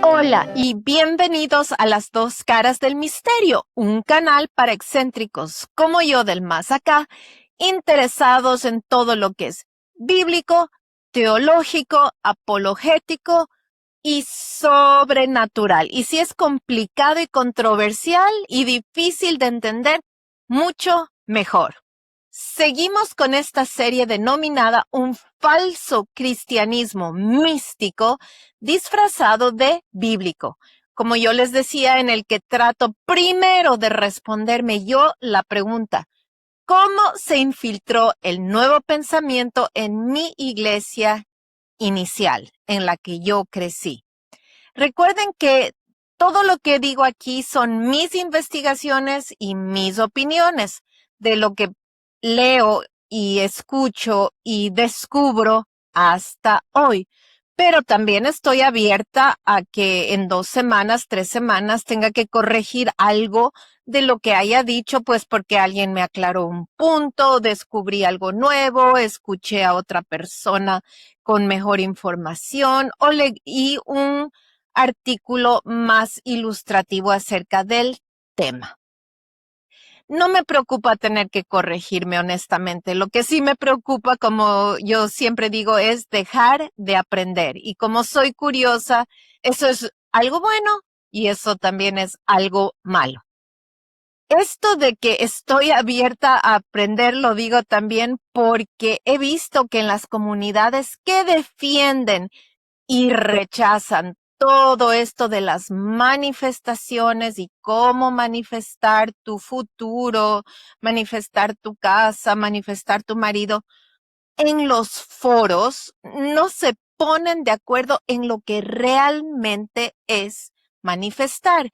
Hola y bienvenidos a Las Dos Caras del Misterio, un canal para excéntricos como yo del más acá, interesados en todo lo que es bíblico, teológico, apologético y sobrenatural. Y si es complicado y controversial y difícil de entender, mucho mejor. Seguimos con esta serie denominada Un falso cristianismo místico disfrazado de bíblico. Como yo les decía, en el que trato primero de responderme yo la pregunta, ¿cómo se infiltró el nuevo pensamiento en mi iglesia inicial, en la que yo crecí? Recuerden que todo lo que digo aquí son mis investigaciones y mis opiniones de lo que leo y escucho y descubro hasta hoy. Pero también estoy abierta a que en 2 semanas, 3 semanas tenga que corregir algo de lo que haya dicho, pues porque alguien me aclaró un punto, descubrí algo nuevo, escuché a otra persona con mejor información o leí un artículo más ilustrativo acerca del tema. No me preocupa tener que corregirme honestamente. Lo que sí me preocupa, como yo siempre digo, es dejar de aprender. Y como soy curiosa, eso es algo bueno y eso también es algo malo. Esto de que estoy abierta a aprender lo digo también porque he visto que en las comunidades que defienden y rechazan todo esto de las manifestaciones y cómo manifestar tu futuro, manifestar tu casa, manifestar tu marido. En los foros no se ponen de acuerdo en lo que realmente es manifestar.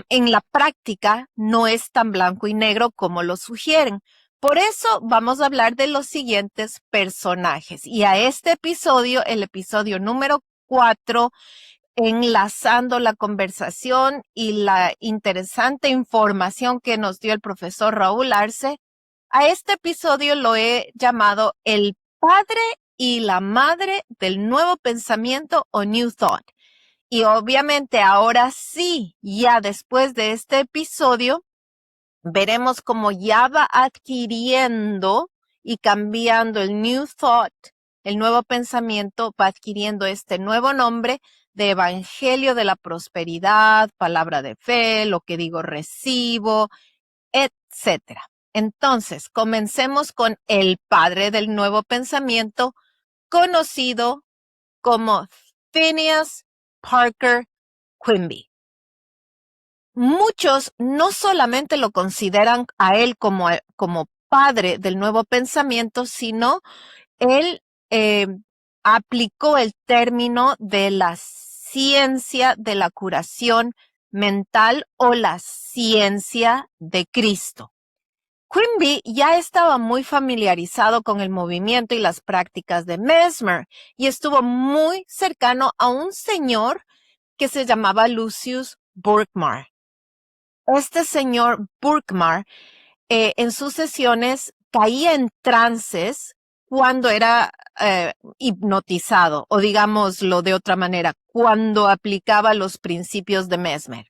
En la práctica no es tan blanco y negro como lo sugieren. Por eso vamos a hablar de los siguientes personajes. Y a este episodio, el episodio número 4, enlazando la conversación y la interesante información que nos dio el profesor Raúl Arce, a este episodio lo he llamado El padre y la madre del nuevo pensamiento o New Thought. Y obviamente ahora sí, ya después de este episodio, veremos cómo ya va adquiriendo y cambiando el New Thought, el nuevo pensamiento, va adquiriendo este nuevo nombre de Evangelio de la Prosperidad, Palabra de Fe, lo que digo recibo, etcétera. Entonces, comencemos con el padre del nuevo pensamiento, conocido como Phineas Parker Quimby. Muchos no solamente lo consideran a él como padre del nuevo pensamiento, sino él aplicó el término de la ciencia de la curación mental o la ciencia de Cristo. Quimby ya estaba muy familiarizado con el movimiento y las prácticas de Mesmer y estuvo muy cercano a un señor que se llamaba Lucius Burkmar. Este señor Burkmar en sus sesiones caía en trances cuando era hipnotizado, o digámoslo de otra manera, cuando aplicaba los principios de Mesmer.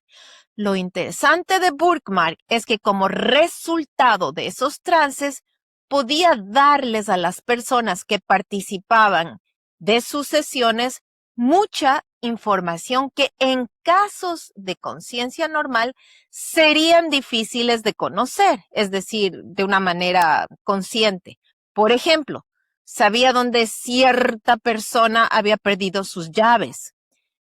Lo interesante de Burkmar es que como resultado de esos trances, podía darles a las personas que participaban de sus sesiones mucha información que en casos de conciencia normal serían difíciles de conocer, es decir, de una manera consciente. Por ejemplo, sabía dónde cierta persona había perdido sus llaves.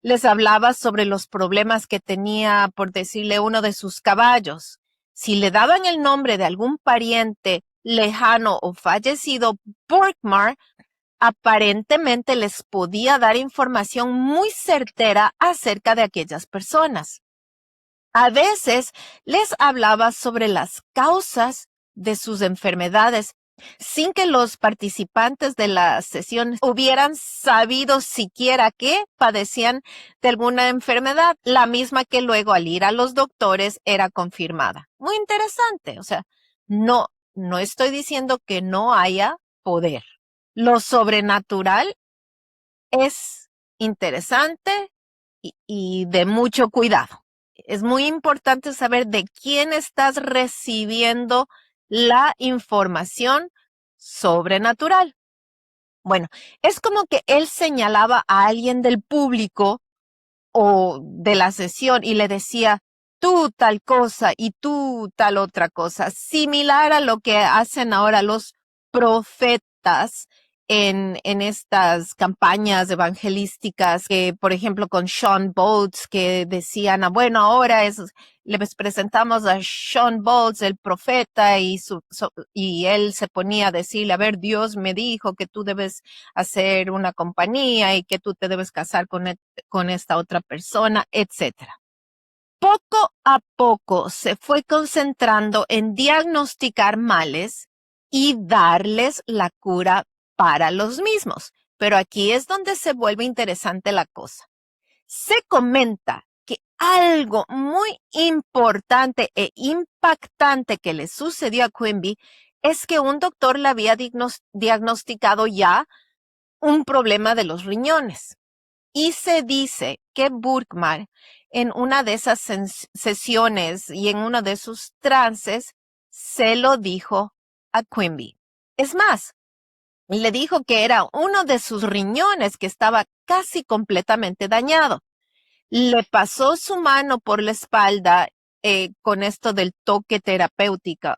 Les hablaba sobre los problemas que tenía, por decirle, uno de sus caballos. Si le daban el nombre de algún pariente lejano o fallecido, Burkmar aparentemente les podía dar información muy certera acerca de aquellas personas. A veces les hablaba sobre las causas de sus enfermedades sin que los participantes de la sesión hubieran sabido siquiera que padecían de alguna enfermedad, la misma que luego al ir a los doctores era confirmada. Muy interesante, o sea, no estoy diciendo que no haya poder. Lo sobrenatural es interesante, y de mucho cuidado. Es muy importante saber de quién estás recibiendo la información sobrenatural. Bueno, es como que él señalaba a alguien del público o de la sesión y le decía, tú tal cosa y tú tal otra cosa, similar a lo que hacen ahora los profetas en estas campañas evangelísticas, que por ejemplo con Sean Boltz, que decían, bueno, ahora les presentamos a Sean Boltz, el profeta, y él se ponía a decirle, a ver, Dios me dijo que tú debes hacer una compañía y que tú te debes casar con esta otra persona, etcétera. Poco a poco se fue concentrando en diagnosticar males y darles la cura para los mismos. Pero aquí es donde se vuelve interesante la cosa. Se comenta que algo muy importante e impactante que le sucedió a Quimby es que un doctor le había diagnosticado ya un problema de los riñones. Y se dice que Burkmar, en una de esas sesiones y en uno de sus trances, se lo dijo a Quimby. Es más, le dijo que era uno de sus riñones que estaba casi completamente dañado. Le pasó su mano por la espalda con esto del toque terapéutico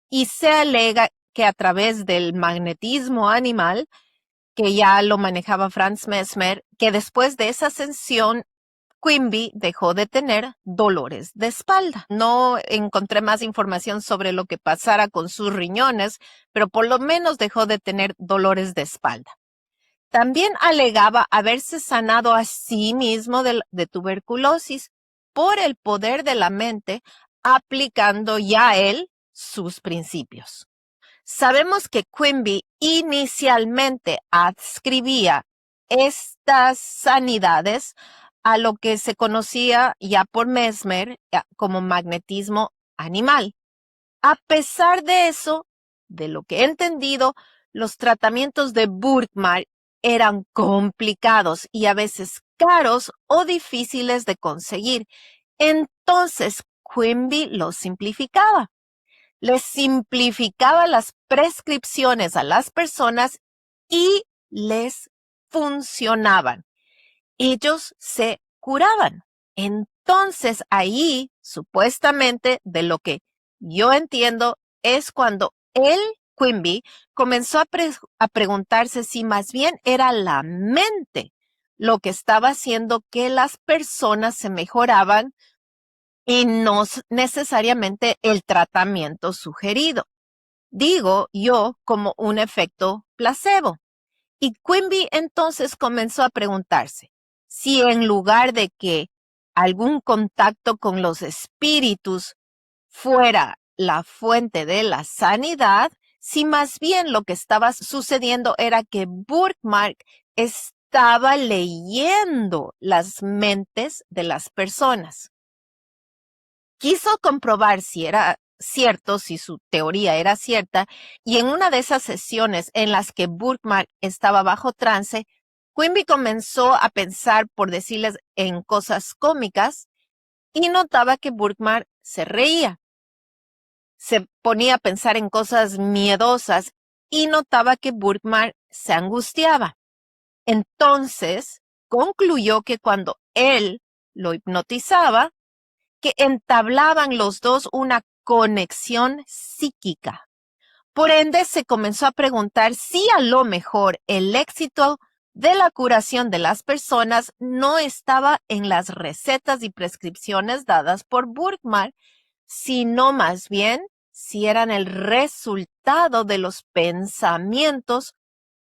y se alega que a través del magnetismo animal, que ya lo manejaba Franz Mesmer, que después de esa sesión, Quimby dejó de tener dolores de espalda. No encontré más información sobre lo que pasara con sus riñones, pero por lo menos dejó de tener dolores de espalda. También alegaba haberse sanado a sí mismo de tuberculosis por el poder de la mente, aplicando ya él sus principios. Sabemos que Quimby inicialmente adscribía estas sanidades a lo que se conocía ya por Mesmer como magnetismo animal. A pesar de eso, de lo que he entendido, los tratamientos de Burkmar eran complicados y a veces caros o difíciles de conseguir. Entonces, Quimby los simplificaba. Les simplificaba las prescripciones a las personas y les funcionaban. Ellos se curaban. Entonces ahí, supuestamente, de lo que yo entiendo, es cuando él, Quimby, comenzó a preguntarse si más bien era la mente lo que estaba haciendo que las personas se mejoraban y no necesariamente el tratamiento sugerido. Digo yo como un efecto placebo. Y Quimby entonces comenzó a preguntarse si en lugar de que algún contacto con los espíritus fuera la fuente de la sanidad, si más bien lo que estaba sucediendo era que Burkmark estaba leyendo las mentes de las personas. Quiso comprobar si era cierto, si su teoría era cierta, y en una de esas sesiones en las que Burkmark estaba bajo trance, Quimby comenzó a pensar, por decirles, en cosas cómicas y notaba que Burkmark se reía. Se ponía a pensar en cosas miedosas y notaba que Burkmark se angustiaba. Entonces, concluyó que cuando él lo hipnotizaba, que entablaban los dos una conexión psíquica. Por ende, se comenzó a preguntar si a lo mejor el éxito de la curación de las personas no estaba en las recetas y prescripciones dadas por Burkmark, sino más bien si eran el resultado de los pensamientos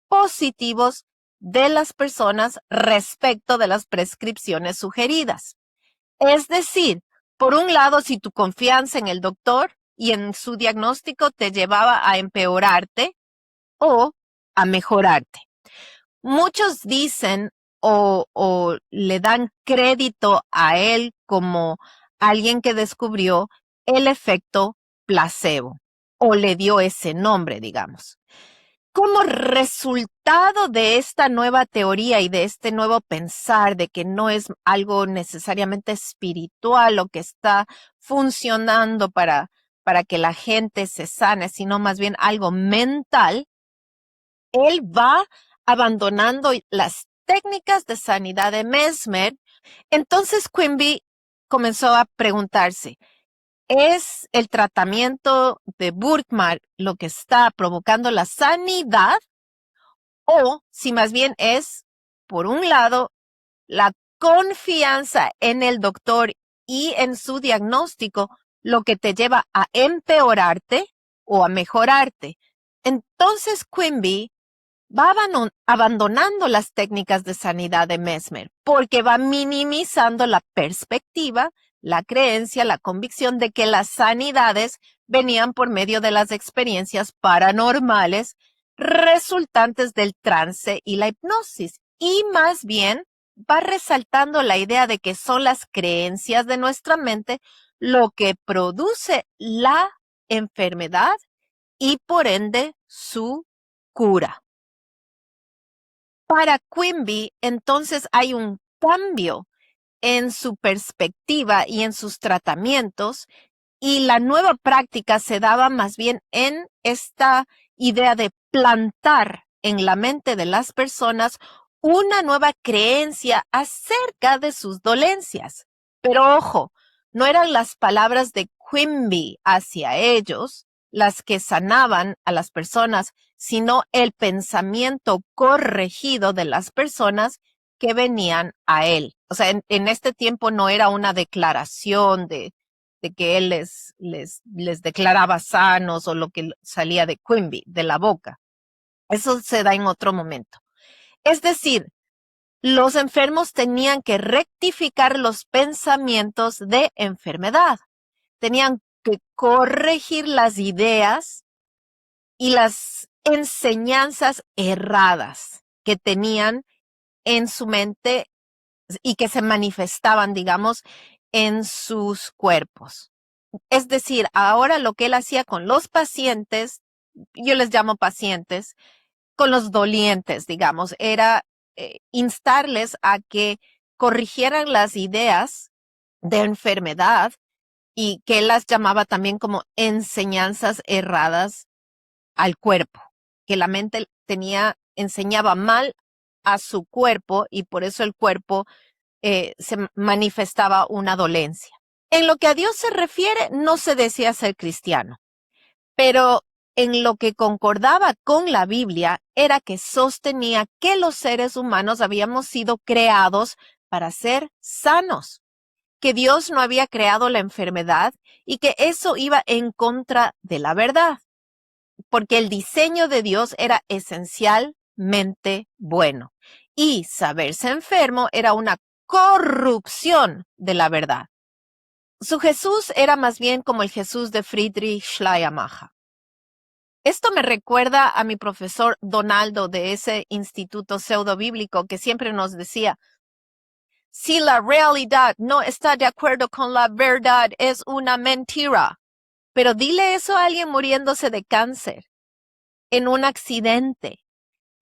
positivos de las personas respecto de las prescripciones sugeridas. Es decir, por un lado, si tu confianza en el doctor y en su diagnóstico te llevaba a empeorarte o a mejorarte. Muchos dicen o le dan crédito a él como alguien que descubrió el efecto placebo o le dio ese nombre, digamos. como resultado de esta nueva teoría y de este nuevo pensar de que no es algo necesariamente espiritual lo que está funcionando para que la gente se sane, sino más bien algo mental, él va abandonando las técnicas de sanidad de Mesmer. Entonces Quimby comenzó a preguntarse, ¿es el tratamiento de Burkmark lo que está provocando la sanidad? O si más bien es, por un lado, la confianza en el doctor y en su diagnóstico lo que te lleva a empeorarte o a mejorarte. Entonces Quimby va abandonando las técnicas de sanidad de Mesmer porque va minimizando la perspectiva, la creencia, la convicción de que las sanidades venían por medio de las experiencias paranormales resultantes del trance y la hipnosis. Y más bien va resaltando la idea de que son las creencias de nuestra mente lo que produce la enfermedad y por ende su cura. Para Quimby, entonces hay un cambio en su perspectiva y en sus tratamientos, y la nueva práctica se daba más bien en esta idea de plantar en la mente de las personas una nueva creencia acerca de sus dolencias. Pero ojo, no eran las palabras de Quimby hacia ellos las que sanaban a las personas, sino el pensamiento corregido de las personas que venían a él. O sea, en este tiempo no era una declaración de que él les declaraba sanos o lo que salía de Quimby, de la boca. Eso se da en otro momento. Es decir, los enfermos tenían que rectificar los pensamientos de enfermedad. Tenían que corregir las ideas y las enseñanzas erradas que tenían en su mente y que se manifestaban, digamos, en sus cuerpos. Es decir, ahora lo que él hacía con los pacientes, yo les llamo pacientes, con los dolientes, digamos, era instarles a que corrigieran las ideas de enfermedad y que él las llamaba también como enseñanzas erradas al cuerpo, que la mente enseñaba mal a su cuerpo y por eso el cuerpo se manifestaba una dolencia. En lo que a Dios se refiere, no se decía ser cristiano, pero en lo que concordaba con la Biblia era que sostenía que los seres humanos habíamos sido creados para ser sanos, que Dios no había creado la enfermedad y que eso iba en contra de la verdad, porque el diseño de Dios era esencialmente bueno y saberse enfermo era una corrupción de la verdad. Su Jesús era más bien como el Jesús de Friedrich Schleiermacher. Esto me recuerda a mi profesor Donaldo de ese instituto pseudobíblico que siempre nos decía, si la realidad no está de acuerdo con la verdad, es una mentira. Pero dile eso a alguien muriéndose de cáncer, en un accidente,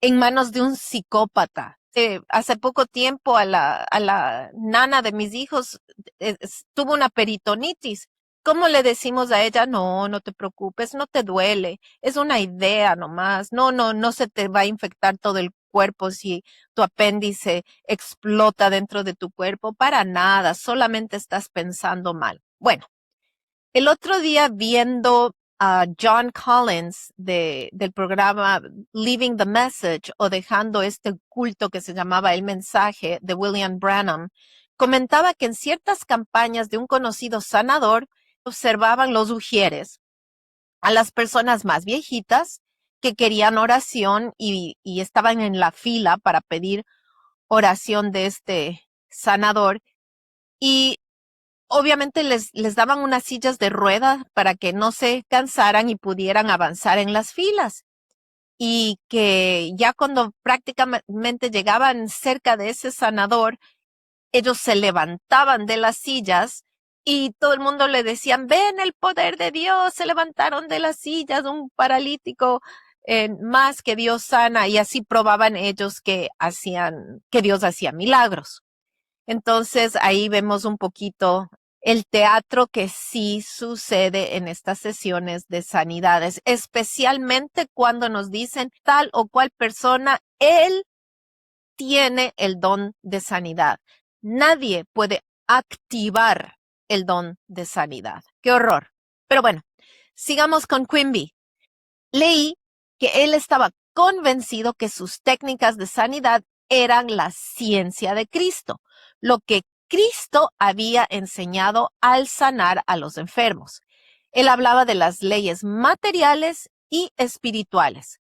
en manos de un psicópata. Hace poco tiempo a la nana de mis hijos tuvo una peritonitis. ¿Cómo le decimos a ella? No, no te preocupes, no te duele, es una idea nomás. No se te va a infectar todo el cuerpo si tu apéndice explota dentro de tu cuerpo. Para nada, solamente estás pensando mal. Bueno, el otro día viendo a John Collins del programa Leaving the Message o dejando este culto que se llamaba El Mensaje de William Branham, comentaba que en ciertas campañas de un conocido sanador observaban los ujieres a las personas más viejitas que querían oración y estaban en la fila para pedir oración de este sanador y obviamente les daban unas sillas de ruedas para que no se cansaran y pudieran avanzar en las filas. Y que ya cuando prácticamente llegaban cerca de ese sanador, ellos se levantaban de las sillas y todo el mundo le decían, ven el poder de Dios, se levantaron de las sillas, un paralítico más que Dios sana, y así probaban ellos que Dios hacía milagros. Entonces ahí vemos un poquito el teatro que sí sucede en estas sesiones de sanidades, especialmente cuando nos dicen tal o cual persona, él tiene el don de sanidad. Nadie puede activar el don de sanidad. ¡Qué horror! Pero bueno, sigamos con Quimby. Leí que él estaba convencido que sus técnicas de sanidad eran la ciencia de Cristo, lo que Cristo había enseñado al sanar a los enfermos. Él hablaba de las leyes materiales y espirituales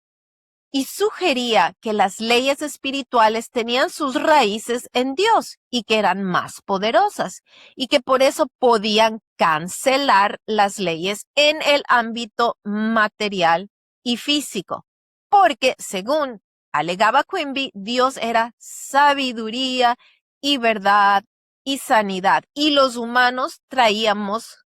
y sugería que las leyes espirituales tenían sus raíces en Dios y que eran más poderosas y que por eso podían cancelar las leyes en el ámbito material y físico. Porque, según alegaba Quimby, Dios era sabiduría y verdad y sanidad, y los humanos traíamos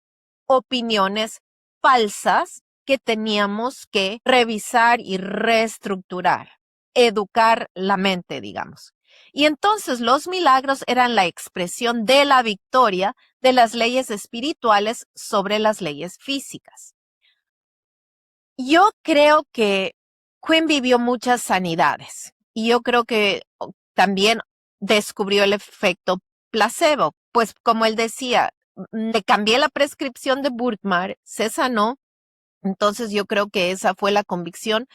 opiniones falsas que teníamos que revisar y reestructurar, educar la mente, digamos. Y entonces los milagros eran la expresión de la victoria de las leyes espirituales sobre las leyes físicas. Yo creo que Quinn vivió muchas sanidades y yo creo que también descubrió el efecto placebo, pues como él decía, le cambié la prescripción de Burkmar, se sanó. Entonces yo creo que esa fue la convicción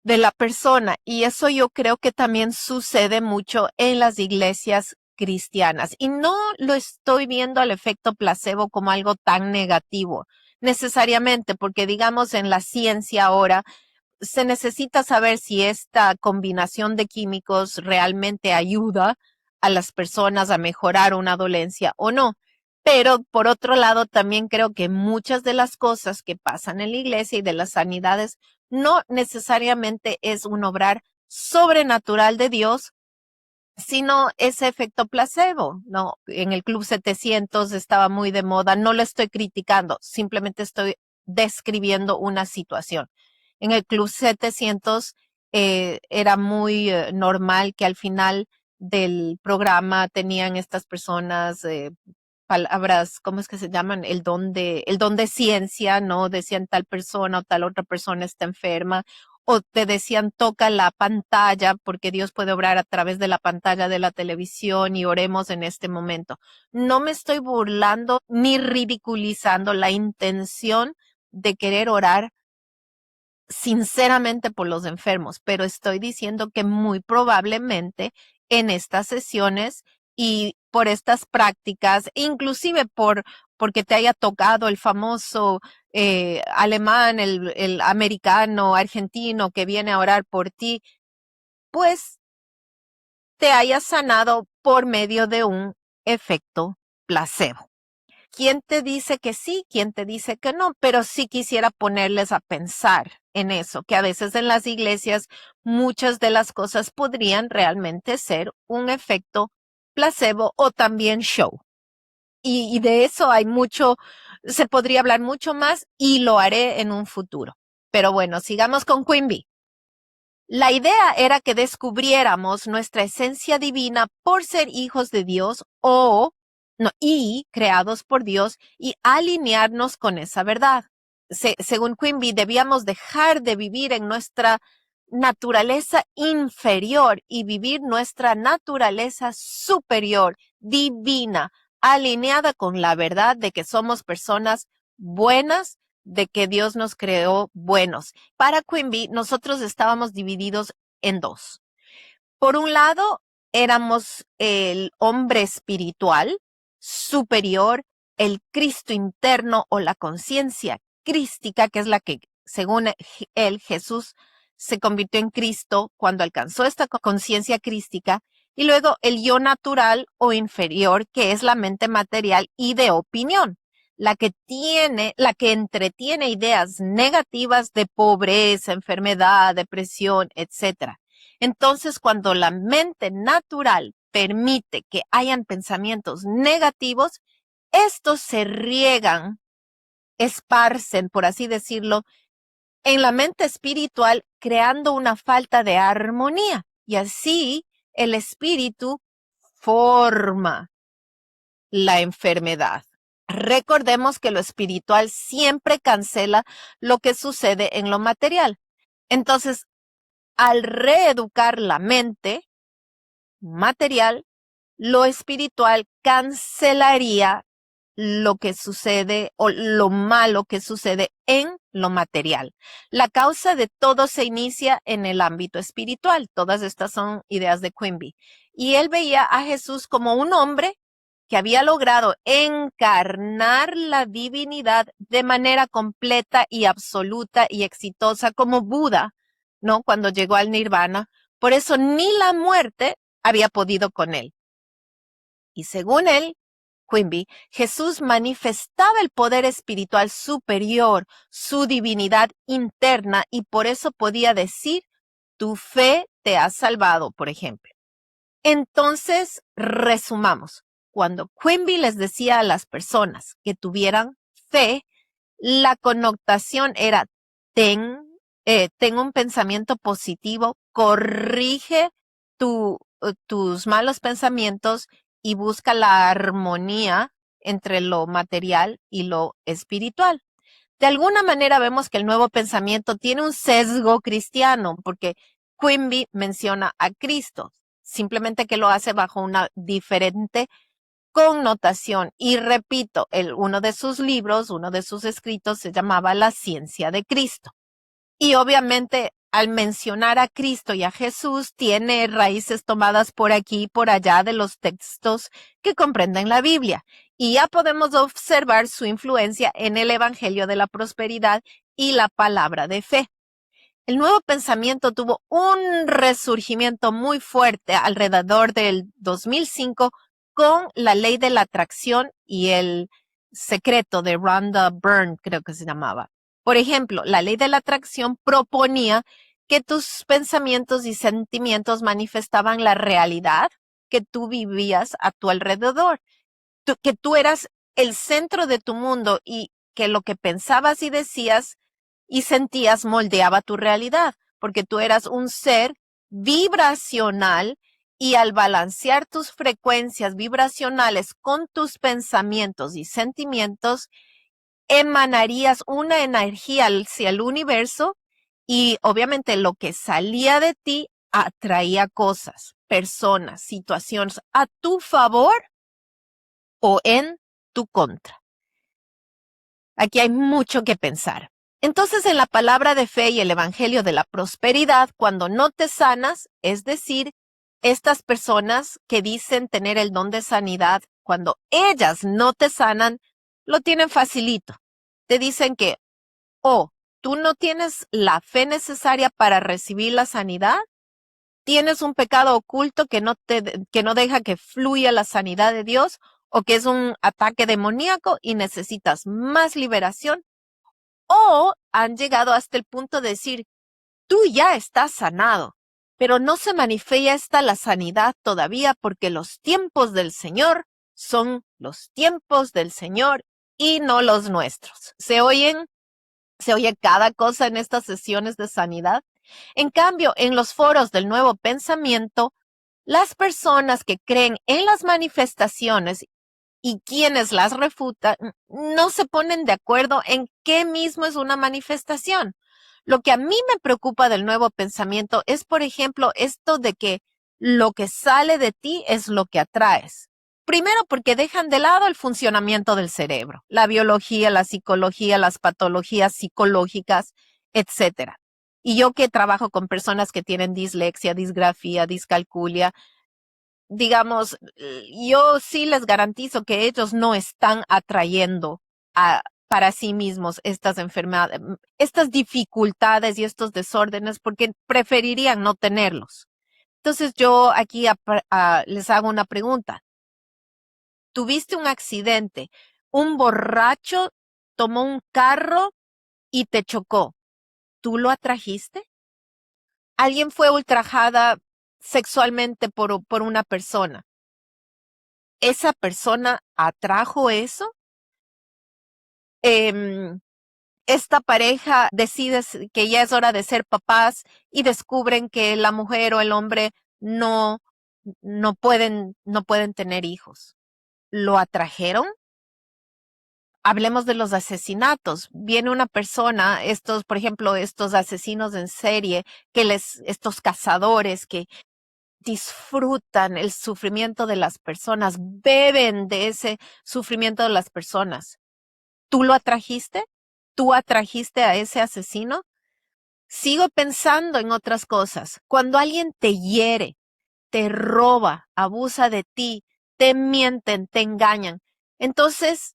de la persona y eso yo creo que también sucede mucho en las iglesias cristianas y no lo estoy viendo al efecto placebo como algo tan negativo necesariamente, porque digamos en la ciencia ahora se necesita saber si esta combinación de químicos realmente ayuda a las personas a mejorar una dolencia o no. Pero por otro lado, también creo que muchas de las cosas que pasan en la iglesia y de las sanidades no necesariamente es un obrar sobrenatural de Dios, sino ese efecto placebo, ¿no? En el Club 700 estaba muy de moda, no lo estoy criticando, simplemente estoy describiendo una situación. En el Club 700 era muy normal que al final del programa tenían estas personas palabras, ¿cómo es que se llaman? El don de ciencia, ¿no? Decían tal persona o tal otra persona está enferma, o te decían toca la pantalla porque Dios puede obrar a través de la pantalla de la televisión y oremos en este momento. No me estoy burlando ni ridiculizando la intención de querer orar sinceramente por los enfermos, pero estoy diciendo que muy probablemente en estas sesiones y por estas prácticas, inclusive porque te haya tocado el famoso alemán, el americano, argentino que viene a orar por ti, pues te haya sanado por medio de un efecto placebo. ¿Quién te dice que sí? ¿Quién te dice que no? Pero sí quisiera ponerles a pensar en eso, que a veces en las iglesias muchas de las cosas podrían realmente ser un efecto placebo o también show. Y de eso hay mucho, se podría hablar mucho más y lo haré en un futuro. Pero bueno, sigamos con Quimby. La idea era que descubriéramos nuestra esencia divina por ser hijos de Dios y creados por Dios y alinearnos con esa verdad. Según Quimby, debíamos dejar de vivir en nuestra naturaleza inferior y vivir nuestra naturaleza superior, divina, alineada con la verdad de que somos personas buenas, de que Dios nos creó buenos. Para Quimby, nosotros estábamos divididos en dos. Por un lado, éramos el hombre espiritual superior, el Cristo interno o la conciencia crística, que es la que, según él, Jesús se convirtió en Cristo cuando alcanzó esta conciencia crística, y luego el yo natural o inferior, que es la mente material y de opinión, la que entretiene ideas negativas de pobreza, enfermedad, depresión, etcétera. Entonces, cuando la mente natural permite que hayan pensamientos negativos, estos se riegan, esparcen, por así decirlo, en la mente espiritual, creando una falta de armonía. Y así el espíritu forma la enfermedad. Recordemos que lo espiritual siempre cancela lo que sucede en lo material. Entonces, al reeducar la mente material, lo espiritual cancelaría lo que sucede o lo malo que sucede en lo material. La causa de todo se inicia en el ámbito espiritual. Todas estas son ideas de Quimby. Y él veía a Jesús como un hombre que había logrado encarnar la divinidad de manera completa y absoluta y exitosa como Buda, ¿no? Cuando llegó al nirvana. Por eso ni la muerte había podido con él. Y según él, Quimby, Jesús manifestaba el poder espiritual superior, su divinidad interna, y por eso podía decir, tu fe te ha salvado, por ejemplo. Entonces, resumamos. Cuando Quimby les decía a las personas que tuvieran fe, la connotación era ten un pensamiento positivo, corrige tus malos pensamientos y busca la armonía entre lo material y lo espiritual. De alguna manera vemos que el nuevo pensamiento tiene un sesgo cristiano porque Quimby menciona a Cristo, simplemente que lo hace bajo una diferente connotación. Y repito, uno de sus libros, uno de sus escritos se llamaba La ciencia de Cristo. Y obviamente al mencionar a Cristo y a Jesús tiene raíces tomadas por aquí y por allá de los textos que comprenden la Biblia. Y ya podemos observar su influencia en el Evangelio de la Prosperidad y la palabra de fe. El nuevo pensamiento tuvo un resurgimiento muy fuerte alrededor del 2005 con la ley de la atracción y el secreto de Rhonda Byrne, creo que se llamaba. Por ejemplo, la ley de la atracción proponía que tus pensamientos y sentimientos manifestaban la realidad que tú vivías a tu alrededor, que tú eras el centro de tu mundo y que lo que pensabas y decías y sentías moldeaba tu realidad, porque tú eras un ser vibracional y al balancear tus frecuencias vibracionales con tus pensamientos y sentimientos, emanarías una energía hacia el universo y obviamente lo que salía de ti atraía cosas, personas, situaciones a tu favor o en tu contra. Aquí hay mucho que pensar. Entonces, en la palabra de fe y el evangelio de la prosperidad, cuando no te sanas, es decir, estas personas que dicen tener el don de sanidad, cuando ellas no te sanan, lo tienen facilito. Te dicen que, tú no tienes la fe necesaria para recibir la sanidad, tienes un pecado oculto que no deja que fluya la sanidad de Dios, o que es un ataque demoníaco y necesitas más liberación, o han llegado hasta el punto de decir, tú ya estás sanado, pero no se manifiesta la sanidad todavía porque los tiempos del Señor son los tiempos del Señor y no los nuestros. Se oye cada cosa en estas sesiones de sanidad. En cambio, en los foros del nuevo pensamiento, las personas que creen en las manifestaciones y quienes las refutan no se ponen de acuerdo en qué mismo es una manifestación. Lo que a mí me preocupa del nuevo pensamiento es, por ejemplo, esto de que lo que sale de ti es lo que atraes. Primero, porque dejan de lado el funcionamiento del cerebro, la biología, la psicología, las patologías psicológicas, etcétera. Y yo que trabajo con personas que tienen dislexia, disgrafía, discalculia, digamos, yo sí les garantizo que ellos no están atrayendo para sí mismos estas enfermedades, estas dificultades y estos desórdenes porque preferirían no tenerlos. Entonces yo aquí les hago una pregunta. Tuviste un accidente, un borracho tomó un carro y te chocó. ¿Tú lo atrajiste? ¿Alguien fue ultrajada sexualmente por una persona? ¿Esa persona atrajo eso? esta pareja decide que ya es hora de ser papás y descubren que la mujer o el hombre no pueden tener hijos. ¿Lo atrajeron? Hablemos de los asesinatos. Viene una persona, por ejemplo, estos asesinos en serie, estos cazadores que disfrutan el sufrimiento de las personas, beben de ese sufrimiento de las personas. ¿Tú lo atrajiste? ¿Tú atrajiste a ese asesino? Sigo pensando en otras cosas. Cuando alguien te hiere, te roba, abusa de ti, te mienten, te engañan, entonces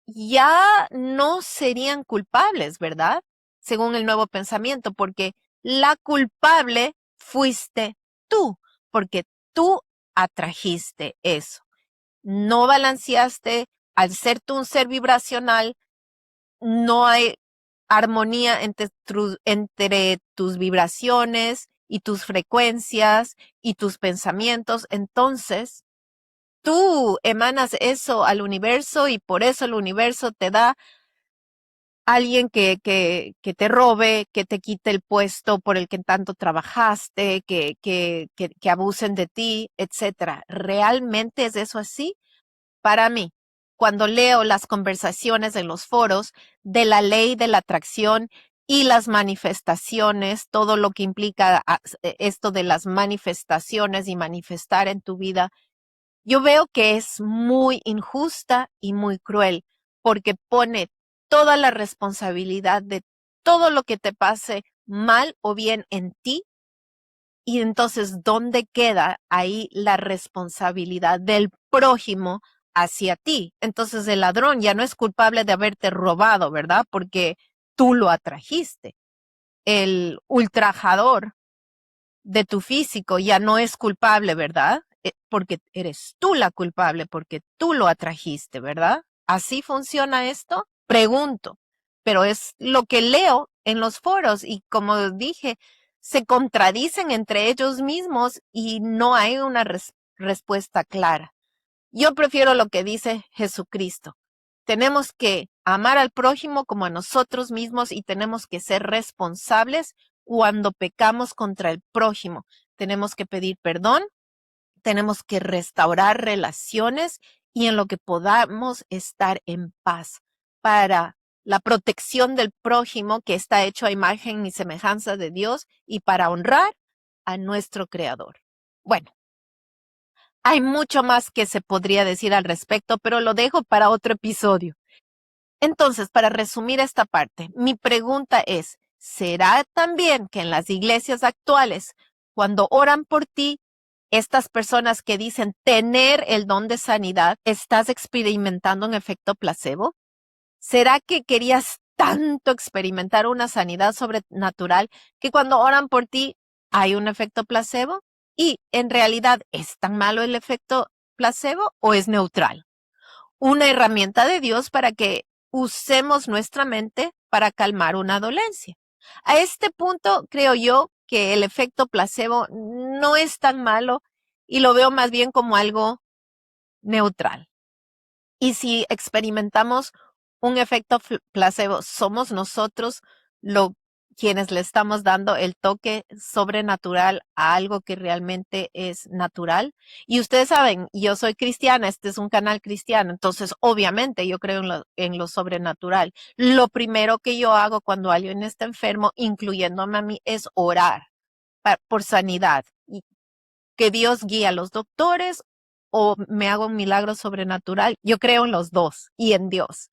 ya no serían culpables, ¿verdad? Según el nuevo pensamiento, porque la culpable fuiste tú, porque tú atrajiste eso. No balanceaste, al ser tú un ser vibracional, no hay armonía entre tus vibraciones y tus frecuencias y tus pensamientos. Entonces, tú emanas eso al universo y por eso el universo te da alguien que te robe, que te quite el puesto por el que tanto trabajaste, que abusen de ti, etcétera. ¿Realmente es eso así? Para mí, cuando leo las conversaciones en los foros de la ley de la atracción y las manifestaciones, todo lo que implica esto de las manifestaciones y manifestar en tu vida, yo veo que es muy injusta y muy cruel porque pone toda la responsabilidad de todo lo que te pase mal o bien en ti. Y entonces, ¿dónde queda ahí la responsabilidad del prójimo hacia ti? Entonces, el ladrón ya no es culpable de haberte robado, ¿verdad? Porque tú lo atrajiste. El ultrajador de tu físico ya no es culpable, ¿verdad? Porque eres tú la culpable, porque tú lo atrajiste, ¿verdad? ¿Así funciona esto? Pregunto, pero es lo que leo en los foros y como dije, se contradicen entre ellos mismos y no hay una respuesta clara. Yo prefiero lo que dice Jesucristo. Tenemos que amar al prójimo como a nosotros mismos y tenemos que ser responsables cuando pecamos contra el prójimo. Tenemos que pedir perdón, tenemos que restaurar relaciones y en lo que podamos estar en paz para la protección del prójimo que está hecho a imagen y semejanza de Dios y para honrar a nuestro Creador. Bueno, hay mucho más que se podría decir al respecto, pero lo dejo para otro episodio. Entonces, para resumir esta parte, mi pregunta es, ¿será también que en las iglesias actuales, cuando oran por ti, estas personas que dicen tener el don de sanidad, estás experimentando un efecto placebo? ¿Será que querías tanto experimentar una sanidad sobrenatural que cuando oran por ti hay un efecto placebo? Y en realidad, ¿es tan malo el efecto placebo o es neutral? Una herramienta de Dios para que usemos nuestra mente para calmar una dolencia. A este punto, creo yo que el efecto placebo no es tan malo y lo veo más bien como algo neutral. Y si experimentamos un efecto placebo, somos nosotros quienes le estamos dando el toque sobrenatural a algo que realmente es natural. Y ustedes saben, yo soy cristiana, este es un canal cristiano, entonces obviamente yo creo en lo sobrenatural. Lo primero que yo hago cuando alguien está enfermo, incluyéndome a mí, es orar por sanidad. Y que Dios guíe a los doctores o me hago un milagro sobrenatural. Yo creo en los dos y en Dios.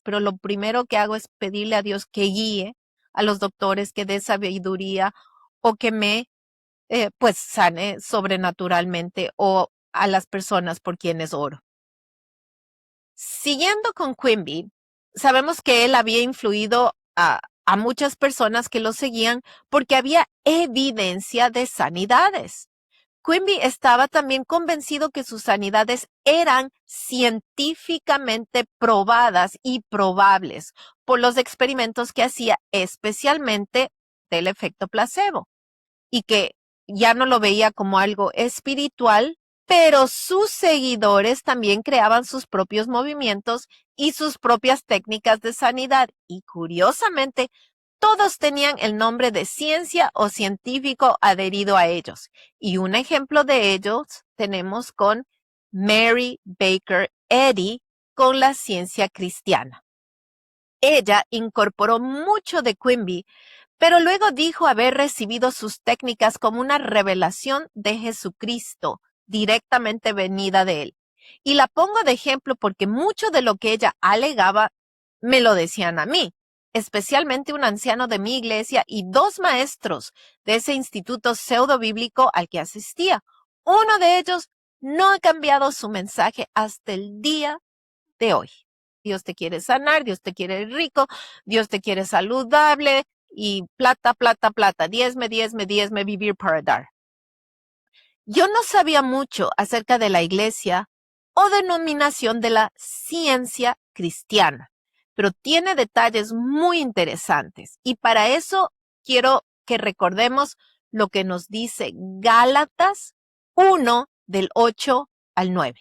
Pero lo primero que hago es pedirle a Dios que guíe a los doctores, que dé sabiduría o que me pues sane sobrenaturalmente o a las personas por quienes oro. Siguiendo con Quimby, sabemos que él había influido a muchas personas que lo seguían porque había evidencia de sanidades. Quimby estaba también convencido que sus sanidades eran científicamente probadas y probables por los experimentos que hacía, especialmente del efecto placebo, y que ya no lo veía como algo espiritual, pero sus seguidores también creaban sus propios movimientos y sus propias técnicas de sanidad. Y curiosamente, todos tenían el nombre de ciencia o científico adherido a ellos. Y un ejemplo de ellos tenemos con Mary Baker Eddy con la ciencia cristiana. Ella incorporó mucho de Quimby, pero luego dijo haber recibido sus técnicas como una revelación de Jesucristo, directamente venida de él. Y la pongo de ejemplo porque mucho de lo que ella alegaba me lo decían a mí, especialmente un anciano de mi iglesia y 2 maestros de ese instituto pseudo bíblico al que asistía. Uno de ellos no ha cambiado su mensaje hasta el día de hoy. Dios te quiere sanar, Dios te quiere rico, Dios te quiere saludable y plata, plata, plata, diezme, diezme, diezme, vivir para dar. Yo no sabía mucho acerca de la iglesia o denominación de la ciencia cristiana, pero tiene detalles muy interesantes y para eso quiero que recordemos lo que nos dice Gálatas 1 del 8 al 9.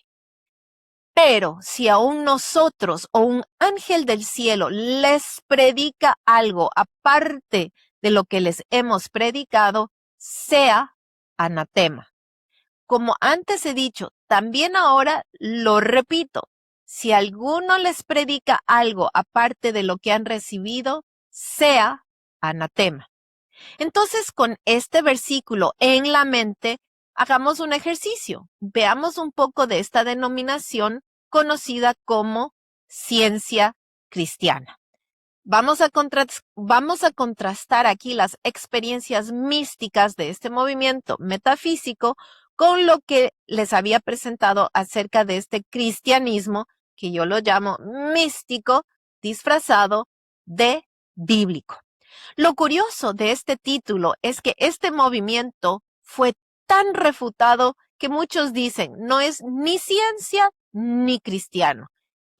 Pero si aún nosotros o un ángel del cielo les predica algo aparte de lo que les hemos predicado, sea anatema. Como antes he dicho, también ahora lo repito. Si alguno les predica algo aparte de lo que han recibido, sea anatema. Entonces, con este versículo en la mente, hagamos un ejercicio. Veamos un poco de esta denominación conocida como ciencia cristiana. Vamos a contrastar aquí las experiencias místicas de este movimiento metafísico con lo que les había presentado acerca de este cristianismo que yo lo llamo místico disfrazado de bíblico. Lo curioso de este título es que este movimiento fue tan refutado que muchos dicen no es ni ciencia ni cristiano.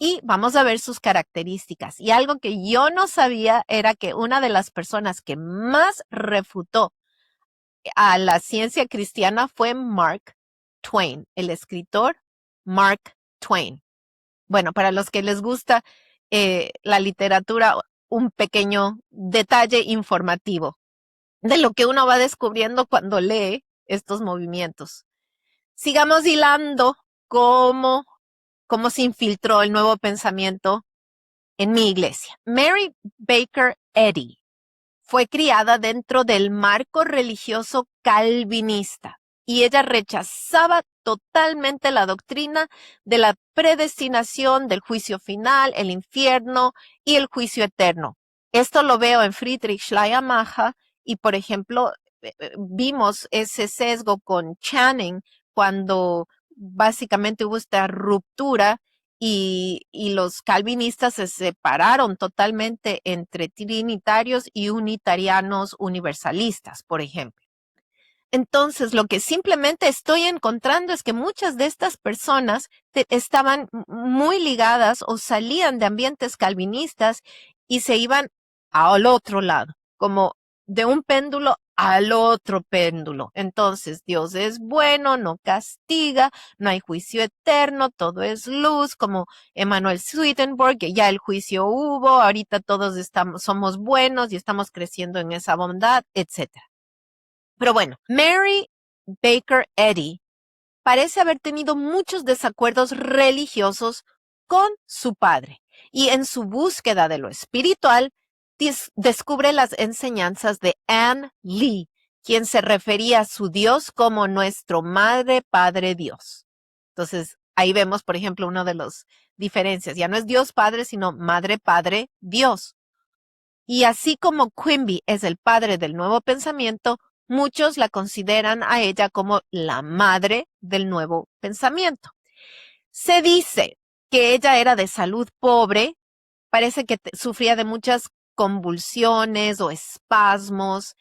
Y vamos a ver sus características. Y algo que yo no sabía era que una de las personas que más refutó a la ciencia cristiana fue Mark Twain, el escritor Mark Twain. Bueno, para los que les gusta la literatura, un pequeño detalle informativo de lo que uno va descubriendo cuando lee estos movimientos. Sigamos hilando cómo se infiltró el nuevo pensamiento en mi iglesia. Mary Baker Eddy fue criada dentro del marco religioso calvinista y ella rechazaba totalmente la doctrina de la predestinación, del juicio final, el infierno y el juicio eterno. Esto lo veo en Friedrich Schleiermacher y, por ejemplo, vimos ese sesgo con Channing cuando básicamente hubo esta ruptura y los calvinistas se separaron totalmente entre trinitarios y unitarianos universalistas, por ejemplo. Entonces, lo que simplemente estoy encontrando es que muchas de estas personas estaban muy ligadas o salían de ambientes calvinistas y se iban al otro lado, como de un péndulo al otro péndulo. Entonces, Dios es bueno, no castiga, no hay juicio eterno, todo es luz, como Emanuel Swedenborg, que ya el juicio hubo, ahorita todos somos buenos y estamos creciendo en esa bondad, etcétera. Pero bueno, Mary Baker Eddy parece haber tenido muchos desacuerdos religiosos con su padre y en su búsqueda de lo espiritual descubre las enseñanzas de Ann Lee, quien se refería a su Dios como nuestro Madre Padre Dios. Entonces, ahí vemos, por ejemplo, una de las diferencias. Ya no es Dios Padre, sino Madre Padre Dios. Y así como Quimby es el padre del nuevo pensamiento, muchos la consideran a ella como la madre del nuevo pensamiento. Se dice que ella era de salud pobre, parece que sufría de muchas convulsiones o espasmos,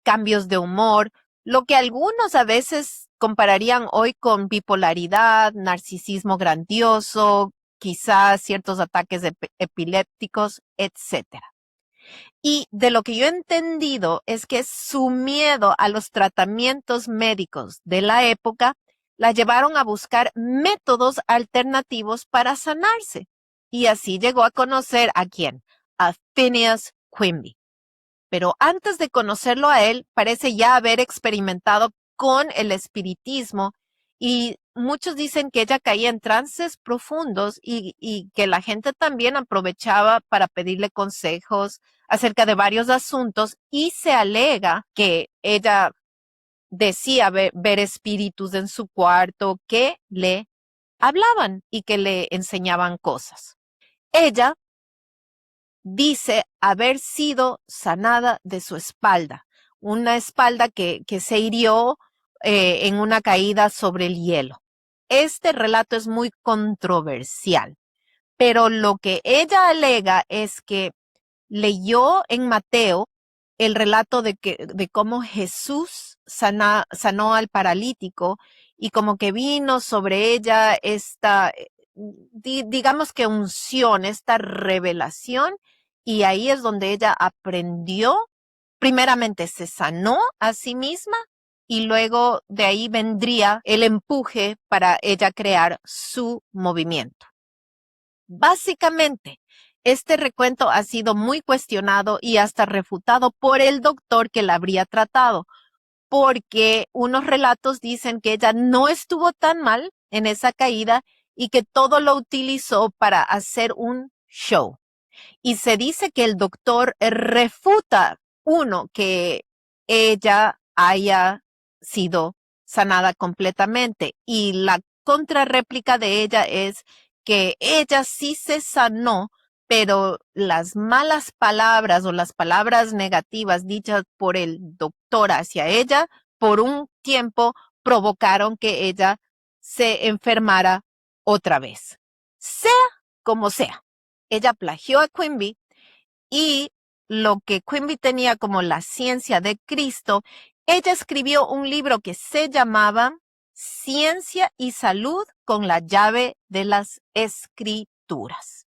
cambios de humor, lo que algunos a veces compararían hoy con bipolaridad, narcisismo grandioso, quizás ciertos ataques epilépticos, etcétera. Y de lo que yo he entendido es que su miedo a los tratamientos médicos de la época la llevaron a buscar métodos alternativos para sanarse. y así llegó a conocer ¿a quién? A Phineas Quimby. Pero antes de conocerlo a él, parece ya haber experimentado con el espiritismo y muchos dicen que ella caía en trances profundos y que la gente también aprovechaba para pedirle consejos acerca de varios asuntos y se alega que ella decía ver espíritus en su cuarto que le hablaban y que le enseñaban cosas. Ella dice haber sido sanada de su espalda, una espalda que se hirió en una caída sobre el hielo. Este relato es muy controversial, pero lo que ella alega es que leyó en Mateo el relato de cómo Jesús sanó al paralítico y como que vino sobre ella esta, digamos que unción, esta revelación, y ahí es donde ella aprendió, primeramente se sanó a sí misma y luego de ahí vendría el empuje para ella crear su movimiento. Básicamente, este recuento ha sido muy cuestionado y hasta refutado por el doctor que la habría tratado, porque unos relatos dicen que ella no estuvo tan mal en esa caída y que todo lo utilizó para hacer un show. Y se dice que el doctor refuta, uno, que ella haya sido sanada completamente, y la contrarréplica de ella es que ella sí se sanó, pero las malas palabras o las palabras negativas dichas por el doctor hacia ella por un tiempo provocaron que ella se enfermara otra vez. Sea como sea, ella plagió a Quimby y lo que Quimby tenía como la ciencia de Cristo, ella escribió un libro que se llamaba Ciencia y Salud con la llave de las Escrituras.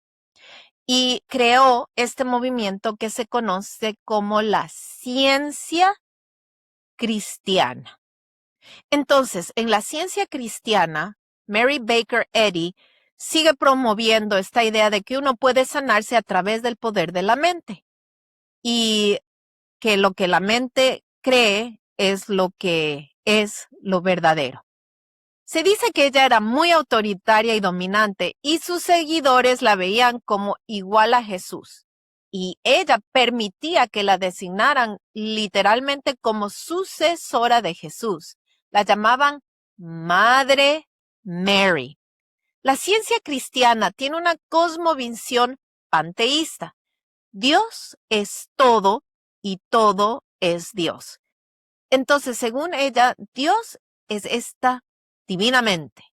Y creó este movimiento que se conoce como la ciencia cristiana. Entonces, en la ciencia cristiana, Mary Baker Eddy sigue promoviendo esta idea de que uno puede sanarse a través del poder de la mente y que lo que la mente cree es lo verdadero. Se dice que ella era muy autoritaria y dominante y sus seguidores la veían como igual a Jesús. Y ella permitía que la designaran literalmente como sucesora de Jesús. La llamaban Madre Mary. La ciencia cristiana tiene una cosmovisión panteísta. Dios es todo y todo es Dios. Entonces, según ella, Dios es esta divinamente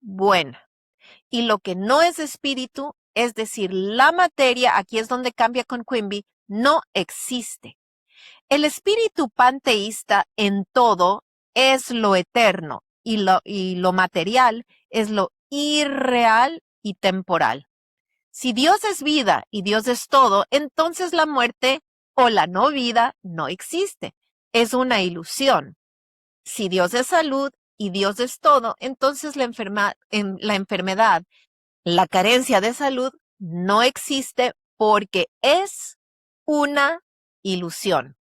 buena. Y lo que no es espíritu, es decir, la materia, aquí es donde cambia con Quimby, no existe. El espíritu panteísta en todo es lo eterno y lo material es lo irreal y temporal. Si Dios es vida y Dios es todo, entonces la muerte o la no vida no existe. Es una ilusión. Si Dios es salud y Dios es todo, entonces la enfermedad, la carencia de salud no existe porque es una ilusión.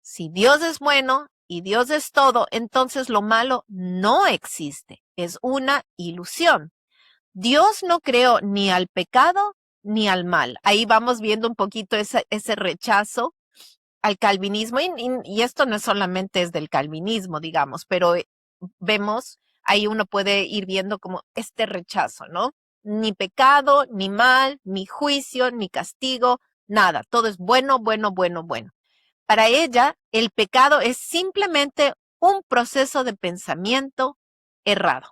Si Dios es bueno y Dios es todo, entonces lo malo no existe. Es una ilusión. Dios no creó ni al pecado ni al mal. Ahí vamos viendo un poquito ese rechazo al calvinismo y esto no solamente es del calvinismo, digamos, pero vemos, ahí uno puede ir viendo como este rechazo, ¿no? Ni pecado, ni mal, ni juicio, ni castigo, nada. Todo es bueno, bueno, bueno, bueno. Para ella, el pecado es simplemente un proceso de pensamiento errado.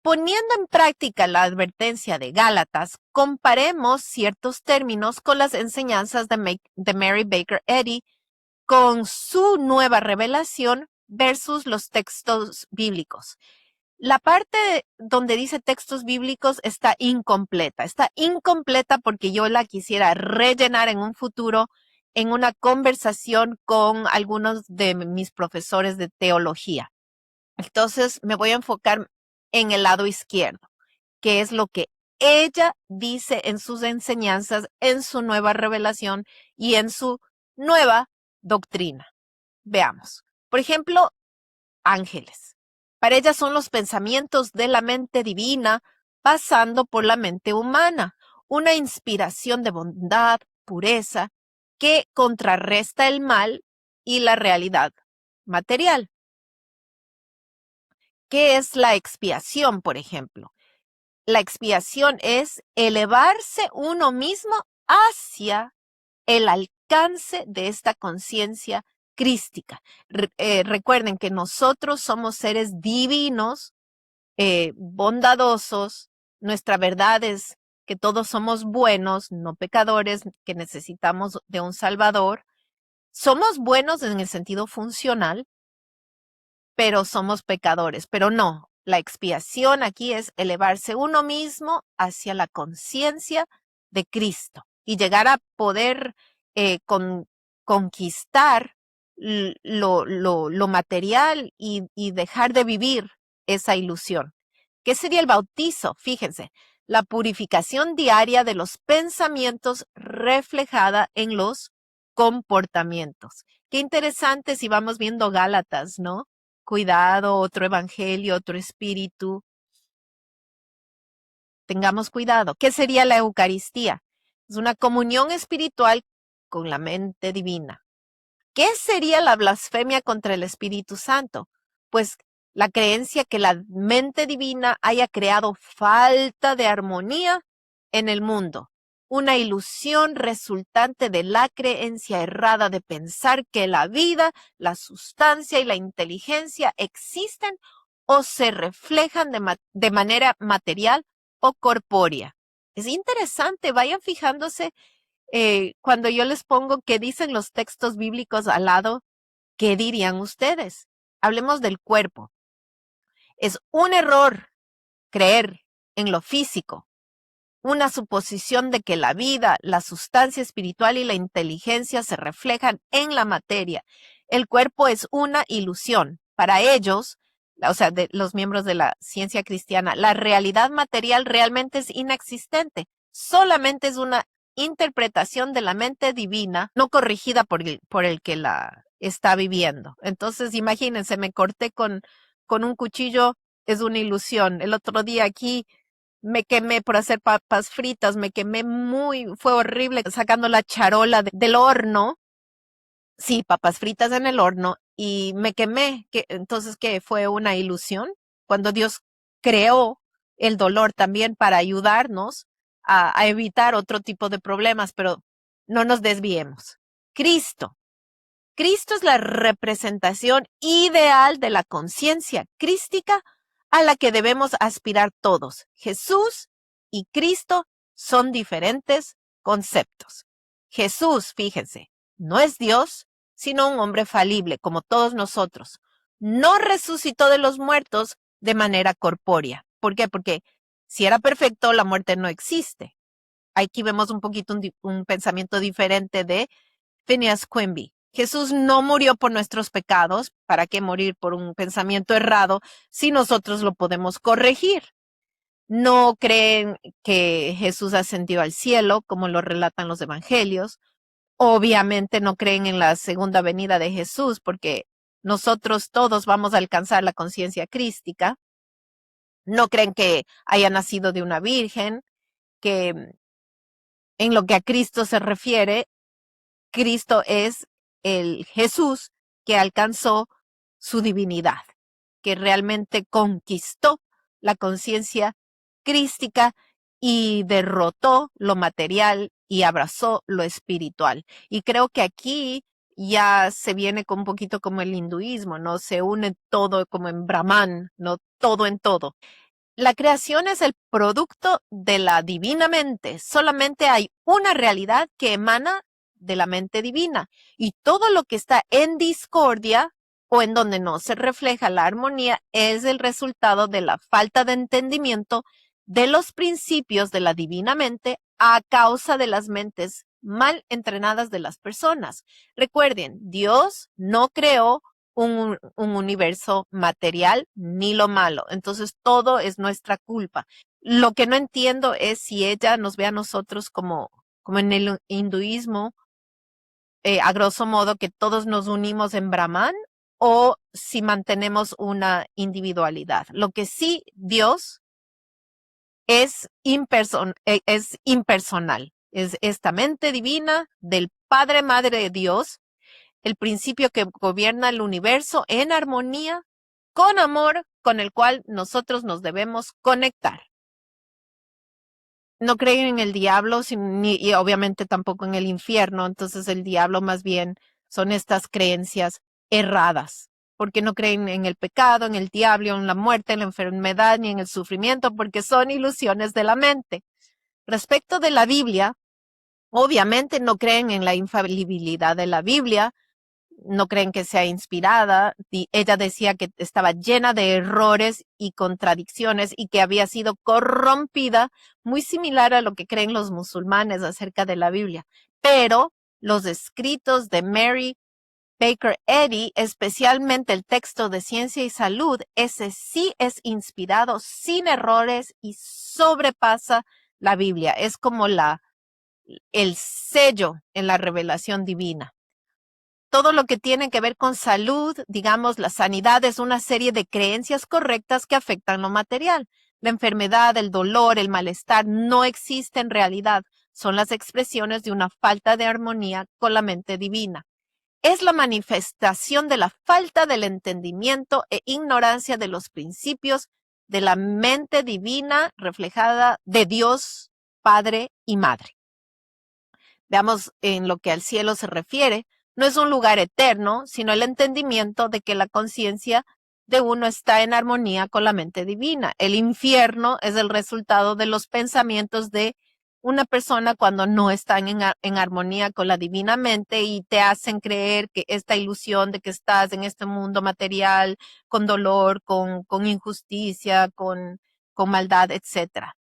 Poniendo en práctica la advertencia de Gálatas, comparemos ciertos términos con las enseñanzas de Mary Baker Eddy con su nueva revelación versus los textos bíblicos. La parte donde dice textos bíblicos está incompleta. Está incompleta porque yo la quisiera rellenar en un futuro en una conversación con algunos de mis profesores de teología. Entonces me voy a enfocar en el lado izquierdo, que es lo que ella dice en sus enseñanzas, en su nueva revelación y en su nueva doctrina. Veamos. Por ejemplo, ángeles. Para ella son los pensamientos de la mente divina pasando por la mente humana, una inspiración de bondad, pureza, que contrarresta el mal y la realidad material. ¿Qué es la expiación, por ejemplo? La expiación es elevarse uno mismo hacia el alcance de esta conciencia crística. Recuerden que nosotros somos seres divinos, bondadosos. Nuestra verdad es que todos somos buenos, no pecadores, que necesitamos de un Salvador. Somos buenos en el sentido funcional, pero somos pecadores. Pero no, la expiación aquí es elevarse uno mismo hacia la conciencia de Cristo y llegar a poder conquistar lo material y dejar de vivir esa ilusión. ¿Qué sería el bautizo? Fíjense, la purificación diaria de los pensamientos reflejada en los comportamientos. Qué interesante si vamos viendo Gálatas, ¿no? Cuidado, otro evangelio, otro espíritu. Tengamos cuidado. ¿Qué sería la Eucaristía? Es una comunión espiritual con la mente divina. ¿Qué sería la blasfemia contra el Espíritu Santo? Pues la creencia que la mente divina haya creado falta de armonía en el mundo. Una ilusión resultante de la creencia errada de pensar que la vida, la sustancia y la inteligencia existen o se reflejan de manera material o corpórea. Es interesante, vayan fijándose cuando yo les pongo qué dicen los textos bíblicos al lado, ¿qué dirían ustedes? Hablemos del cuerpo. Es un error creer en lo físico, una suposición de que la vida, la sustancia espiritual y la inteligencia se reflejan en la materia. El cuerpo es una ilusión. Para ellos, o sea, de los miembros de la ciencia cristiana, la realidad material realmente es inexistente. Solamente es una interpretación de la mente divina, no corrigida por el que la está viviendo. Entonces, imagínense, me corté con un cuchillo, es una ilusión. El otro día aquí me quemé por hacer papas fritas, me quemé fue horrible sacando la charola del horno. Sí, papas fritas en el horno y me quemé. Entonces, ¿qué? ¿Fue una ilusión? Cuando Dios creó el dolor también para ayudarnos a evitar otro tipo de problemas, pero no nos desviemos. Cristo. Cristo es la representación ideal de la conciencia crística a la que debemos aspirar todos. Jesús y Cristo son diferentes conceptos. Jesús, fíjense, no es Dios, sino un hombre falible, como todos nosotros. No resucitó de los muertos de manera corpórea. ¿Por qué? Porque si era perfecto, la muerte no existe. Aquí vemos un poquito un pensamiento diferente de Phineas Quimby. Jesús no murió por nuestros pecados. ¿Para qué morir por un pensamiento errado si nosotros lo podemos corregir? No creen que Jesús ascendió al cielo, como lo relatan los evangelios. Obviamente no creen en la segunda venida de Jesús, porque nosotros todos vamos a alcanzar la conciencia crística. No creen que haya nacido de una virgen, que en lo que a Cristo se refiere, Cristo es el Jesús que alcanzó su divinidad, que realmente conquistó la conciencia crística y derrotó lo material y abrazó lo espiritual. Y creo que aquí ya se viene con un poquito como el hinduismo, ¿no? Se une todo como en Brahman, ¿no? Todo en todo. La creación es el producto de la divina mente. Solamente hay una realidad que emana de la mente divina. Y todo lo que está en discordia o en donde no se refleja la armonía es el resultado de la falta de entendimiento de los principios de la divina mente a causa de las mentes mal entrenadas de las personas. Recuerden, Dios no creó un universo material ni lo malo. Entonces todo es nuestra culpa. Lo que no entiendo es si ella nos ve a nosotros como en el hinduismo, a grosso modo, que todos nos unimos en Brahman o si mantenemos una individualidad. Lo que sí, Dios es impersonal. Es esta mente divina del Padre, Madre de Dios, el principio que gobierna el universo en armonía, con amor, con el cual nosotros nos debemos conectar. No creen en el diablo y obviamente tampoco en el infierno, entonces el diablo más bien son estas creencias erradas, porque no creen en el pecado, en el diablo, en la muerte, en la enfermedad ni en el sufrimiento, porque son ilusiones de la mente. Respecto de la Biblia, obviamente no creen en la infalibilidad de la Biblia, no creen que sea inspirada. Ella decía que estaba llena de errores y contradicciones y que había sido corrompida, muy similar a lo que creen los musulmanes acerca de la Biblia. Pero los escritos de Mary Baker Eddy, especialmente el texto de Ciencia y Salud, ese sí es inspirado, sin errores y sobrepasa la Biblia. Es como el sello en la revelación divina. Todo lo que tiene que ver con salud, digamos, la sanidad es una serie de creencias correctas que afectan lo material. La enfermedad, el dolor, el malestar no existen en realidad. Son las expresiones de una falta de armonía con la mente divina. Es la manifestación de la falta del entendimiento e ignorancia de los principios de la mente divina reflejada de Dios, Padre y Madre. Veamos en lo que al cielo se refiere. No es un lugar eterno, sino el entendimiento de que la conciencia de uno está en armonía con la mente divina. El infierno es el resultado de los pensamientos de una persona cuando no están en armonía con la divina mente y te hacen creer que esta ilusión de que estás en este mundo material, con dolor, con injusticia, con maldad, etcétera.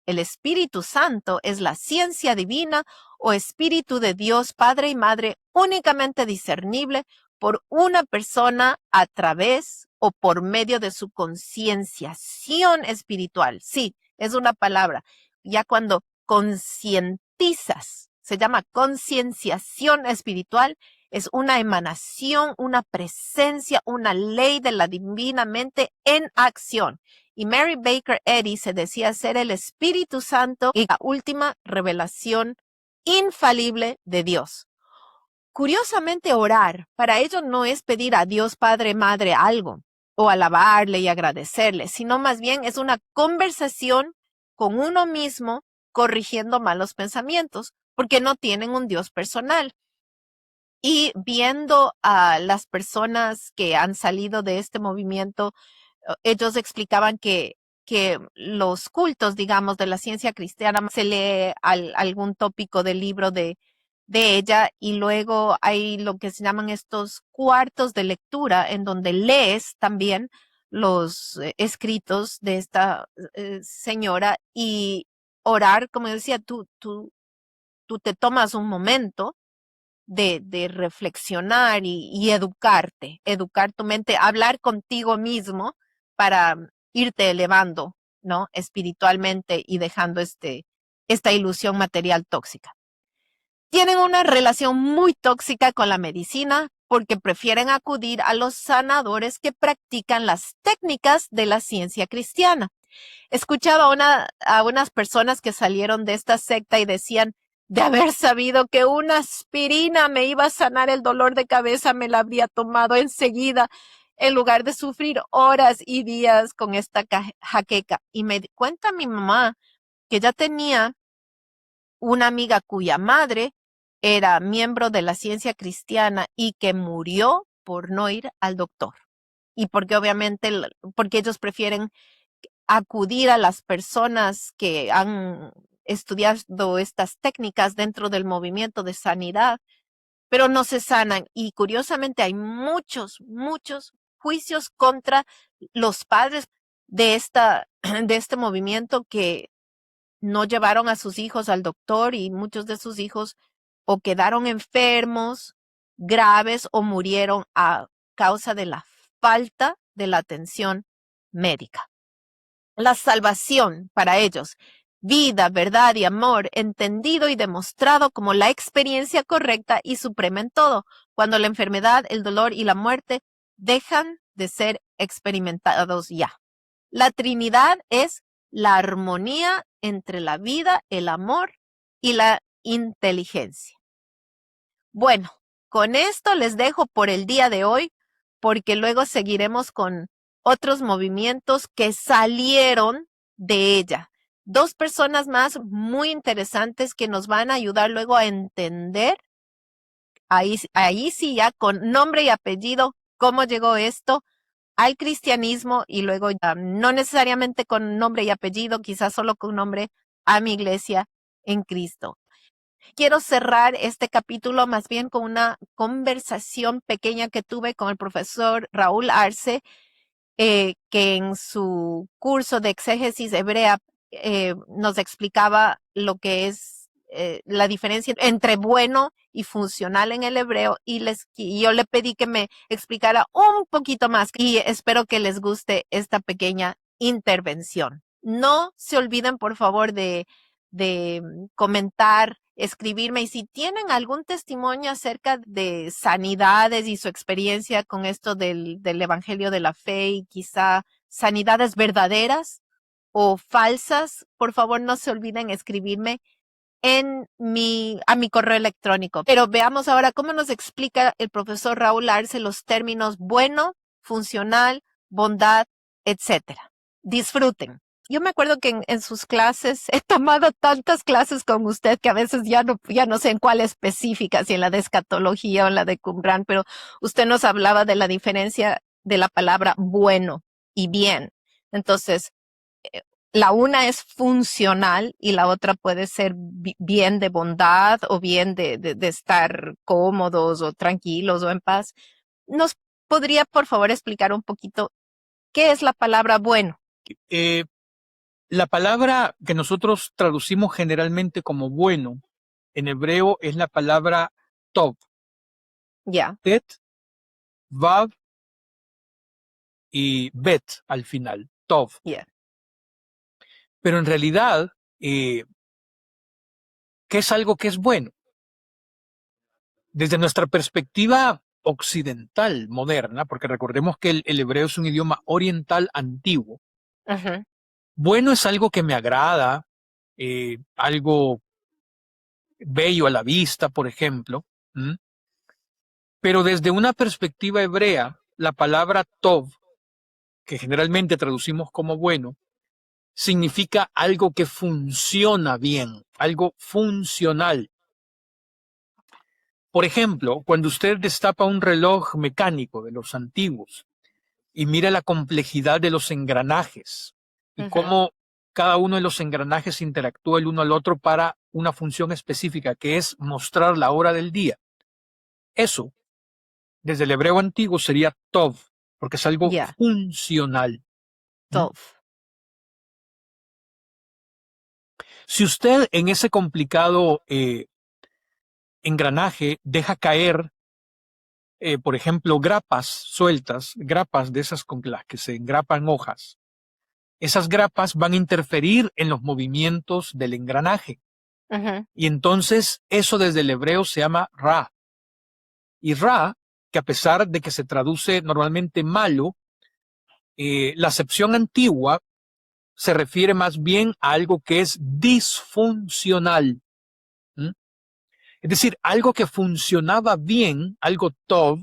El Espíritu Santo es la ciencia divina o Espíritu de Dios Padre y Madre únicamente discernible por una persona a través o por medio de su concienciación espiritual. Sí, es una palabra. Ya cuando concientizas, se llama concienciación espiritual, es una emanación, una presencia, una ley de la divina mente en acción. Y Mary Baker Eddy se decía ser el Espíritu Santo y la última revelación infalible de Dios. Curiosamente, orar para ello no es pedir a Dios Padre, Madre algo o alabarle y agradecerle, sino más bien es una conversación con uno mismo corrigiendo malos pensamientos, porque no tienen un Dios personal. Y viendo a las personas que han salido de este movimiento, ellos explicaban que los cultos, digamos, de la ciencia cristiana, se lee algún tópico del libro de ella y luego hay lo que se llaman estos cuartos de lectura en donde lees también los escritos de esta señora y orar, como decía, tú te tomas un momento de reflexionar y educar tu mente, hablar contigo mismo para irte elevando, ¿no? Espiritualmente y dejando esta ilusión material tóxica. Tienen una relación muy tóxica con la medicina porque prefieren acudir a los sanadores que practican las técnicas de la ciencia cristiana. Escuchaba a unas personas que salieron de esta secta y decían, de haber sabido que una aspirina me iba a sanar el dolor de cabeza, me la habría tomado enseguida, en lugar de sufrir horas y días con esta jaqueca. Y me cuenta mi mamá que ya tenía una amiga cuya madre era miembro de la ciencia cristiana y que murió por no ir al doctor. Y porque obviamente, porque ellos prefieren acudir a las personas que han estudiado estas técnicas dentro del movimiento de sanidad, pero no se sanan. Y curiosamente hay muchos juicios contra los padres de de este movimiento que no llevaron a sus hijos al doctor y muchos de sus hijos o quedaron enfermos, graves o murieron a causa de la falta de la atención médica. La salvación para ellos, vida, verdad y amor, entendido y demostrado como la experiencia correcta y suprema en todo, cuando la enfermedad, el dolor y la muerte dejan de ser experimentados ya. La Trinidad es la armonía entre la vida, el amor y la inteligencia. Bueno, con esto les dejo por el día de hoy, porque luego seguiremos con otros movimientos que salieron de ella. 2 personas más muy interesantes que nos van a ayudar luego a entender, ahí sí ya con nombre y apellido, cómo llegó esto al cristianismo y luego ya no necesariamente con nombre y apellido, quizás solo con nombre a mi iglesia en Cristo. Quiero cerrar este capítulo más bien con una conversación pequeña que tuve con el profesor Raúl Arce, que en su curso de exégesis hebrea nos explicaba lo que es la diferencia entre bueno y funcional en el hebreo y yo le pedí que me explicara un poquito más y espero que les guste esta pequeña intervención. No se olviden, por favor, de comentar, escribirme y si tienen algún testimonio acerca de sanidades y su experiencia con esto del Evangelio de la Fe y quizá sanidades verdaderas o falsas, por favor no se olviden escribirme a mi correo electrónico. Pero veamos ahora cómo nos explica el profesor Raúl Arce los términos bueno, funcional, bondad, etcétera. Disfruten. Yo me acuerdo que en sus clases, he tomado tantas clases con usted que a veces ya no sé en cuál específica, si en la de escatología o en la de Qumran, pero usted nos hablaba de la diferencia de la palabra bueno y bien. Entonces, la una es funcional y la otra puede ser bien de bondad o bien de estar cómodos o tranquilos o en paz. ¿Nos podría, por favor, explicar un poquito qué es la palabra bueno? La palabra que nosotros traducimos generalmente como bueno en hebreo es la palabra tov. Ya. Tet, vav y bet al final. Tov. Yeah. Pero en realidad, ¿qué es algo que es bueno? Desde nuestra perspectiva occidental, moderna, porque recordemos que el hebreo es un idioma oriental antiguo, bueno es algo que me agrada, algo bello a la vista, por ejemplo. Pero desde una perspectiva hebrea, la palabra tov, que generalmente traducimos como bueno, significa algo que funciona bien, algo funcional. Por ejemplo, cuando usted destapa un reloj mecánico de los antiguos y mira la complejidad de los engranajes y cómo cada uno de los engranajes interactúa el uno al otro para una función específica, que es mostrar la hora del día. Eso, desde el hebreo antiguo, sería tov, porque es algo funcional. Tov. Si usted en ese complicado engranaje deja caer, por ejemplo, grapas sueltas, grapas de esas con las que se engrapan hojas, esas grapas van a interferir en los movimientos del engranaje. Y entonces eso desde el hebreo se llama ra. Y ra, que a pesar de que se traduce normalmente malo, la acepción antigua se refiere más bien a algo que es disfuncional. Es decir, algo que funcionaba bien, algo tov,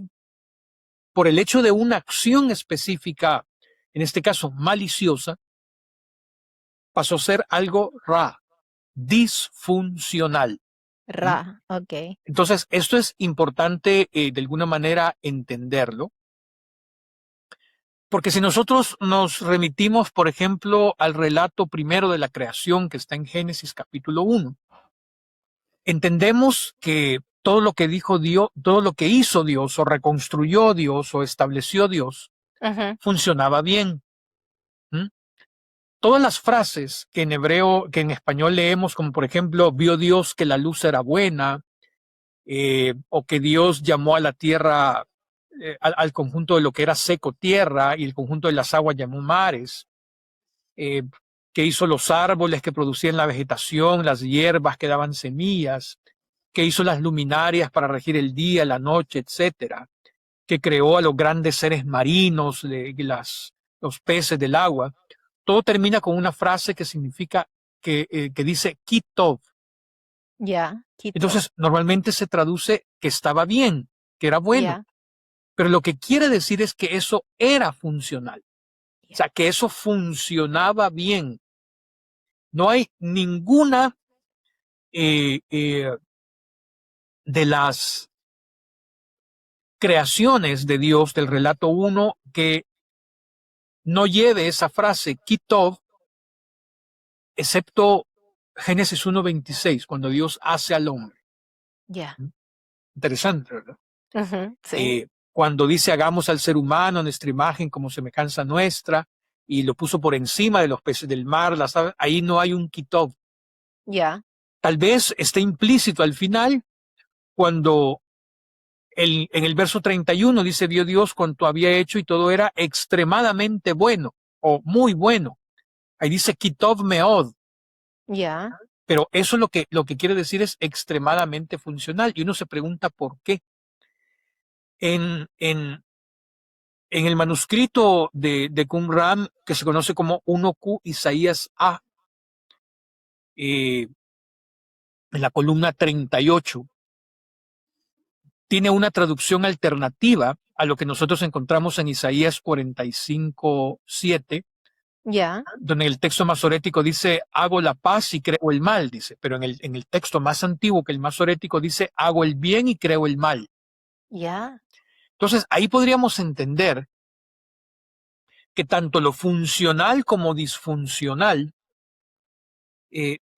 por el hecho de una acción específica, en este caso maliciosa, pasó a ser algo ra, disfuncional. Ra, ok. Entonces, esto es importante de alguna manera entenderlo, porque si nosotros nos remitimos, por ejemplo, al relato primero de la creación que está en Génesis capítulo 1, entendemos que todo lo que dijo Dios, todo lo que hizo Dios o reconstruyó Dios o estableció Dios, funcionaba bien. Todas las frases que en hebreo, que en español leemos, como por ejemplo, vio Dios que la luz era buena, o que Dios llamó a la tierra al conjunto de lo que era seco tierra y el conjunto de las aguas llamó mares, que hizo los árboles que producían la vegetación, las hierbas que daban semillas, que hizo las luminarias para regir el día, la noche, etcétera, que creó a los grandes seres marinos, los peces del agua. Todo termina con una frase que significa, que dice Kitov. Ya, Quito. Entonces, normalmente se traduce que estaba bien, que era bueno. Ya, Pero lo que quiere decir es que eso era funcional. O sea, que eso funcionaba bien. No hay ninguna de las creaciones de Dios del relato 1 que no lleve esa frase Kitov, excepto Génesis 1:26, cuando Dios hace al hombre. ya. Interesante, ¿verdad? Ujú, sí. Cuando dice hagamos al ser humano a nuestra imagen como semejanza nuestra, y lo puso por encima de los peces del mar, las aves, ahí no hay un Kitov. Ya, Tal vez esté implícito al final, cuando en el verso 31 dice, vio Dios cuanto había hecho y todo era extremadamente bueno o muy bueno. Ahí dice Kitov Meod, ya, pero eso lo que quiere decir es extremadamente funcional. Y uno se pregunta por qué. En, en, en el manuscrito de Qumran, que se conoce como 1Q Isaías A, en la columna 38, tiene una traducción alternativa a lo que nosotros encontramos en Isaías 45:7, ya, donde el texto masorético dice, hago la paz y creo el mal, dice, pero en el texto más antiguo que el masorético dice, hago el bien y creo el mal. ya, Entonces, ahí podríamos entender que tanto lo funcional como disfuncional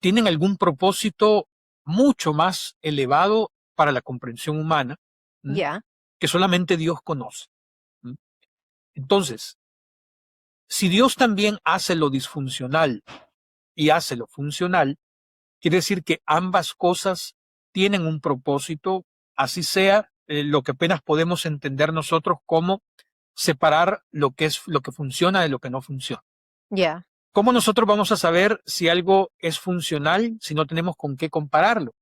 tienen algún propósito mucho más elevado para la comprensión humana, ¿m? ya, Que solamente Dios conoce. ¿M? Entonces, si Dios también hace lo disfuncional y hace lo funcional, quiere decir que ambas cosas tienen un propósito, así sea lo que apenas podemos entender nosotros como separar lo que es lo que funciona de lo que no funciona. ya, ¿Cómo nosotros vamos a saber si algo es funcional si no tenemos con qué compararlo?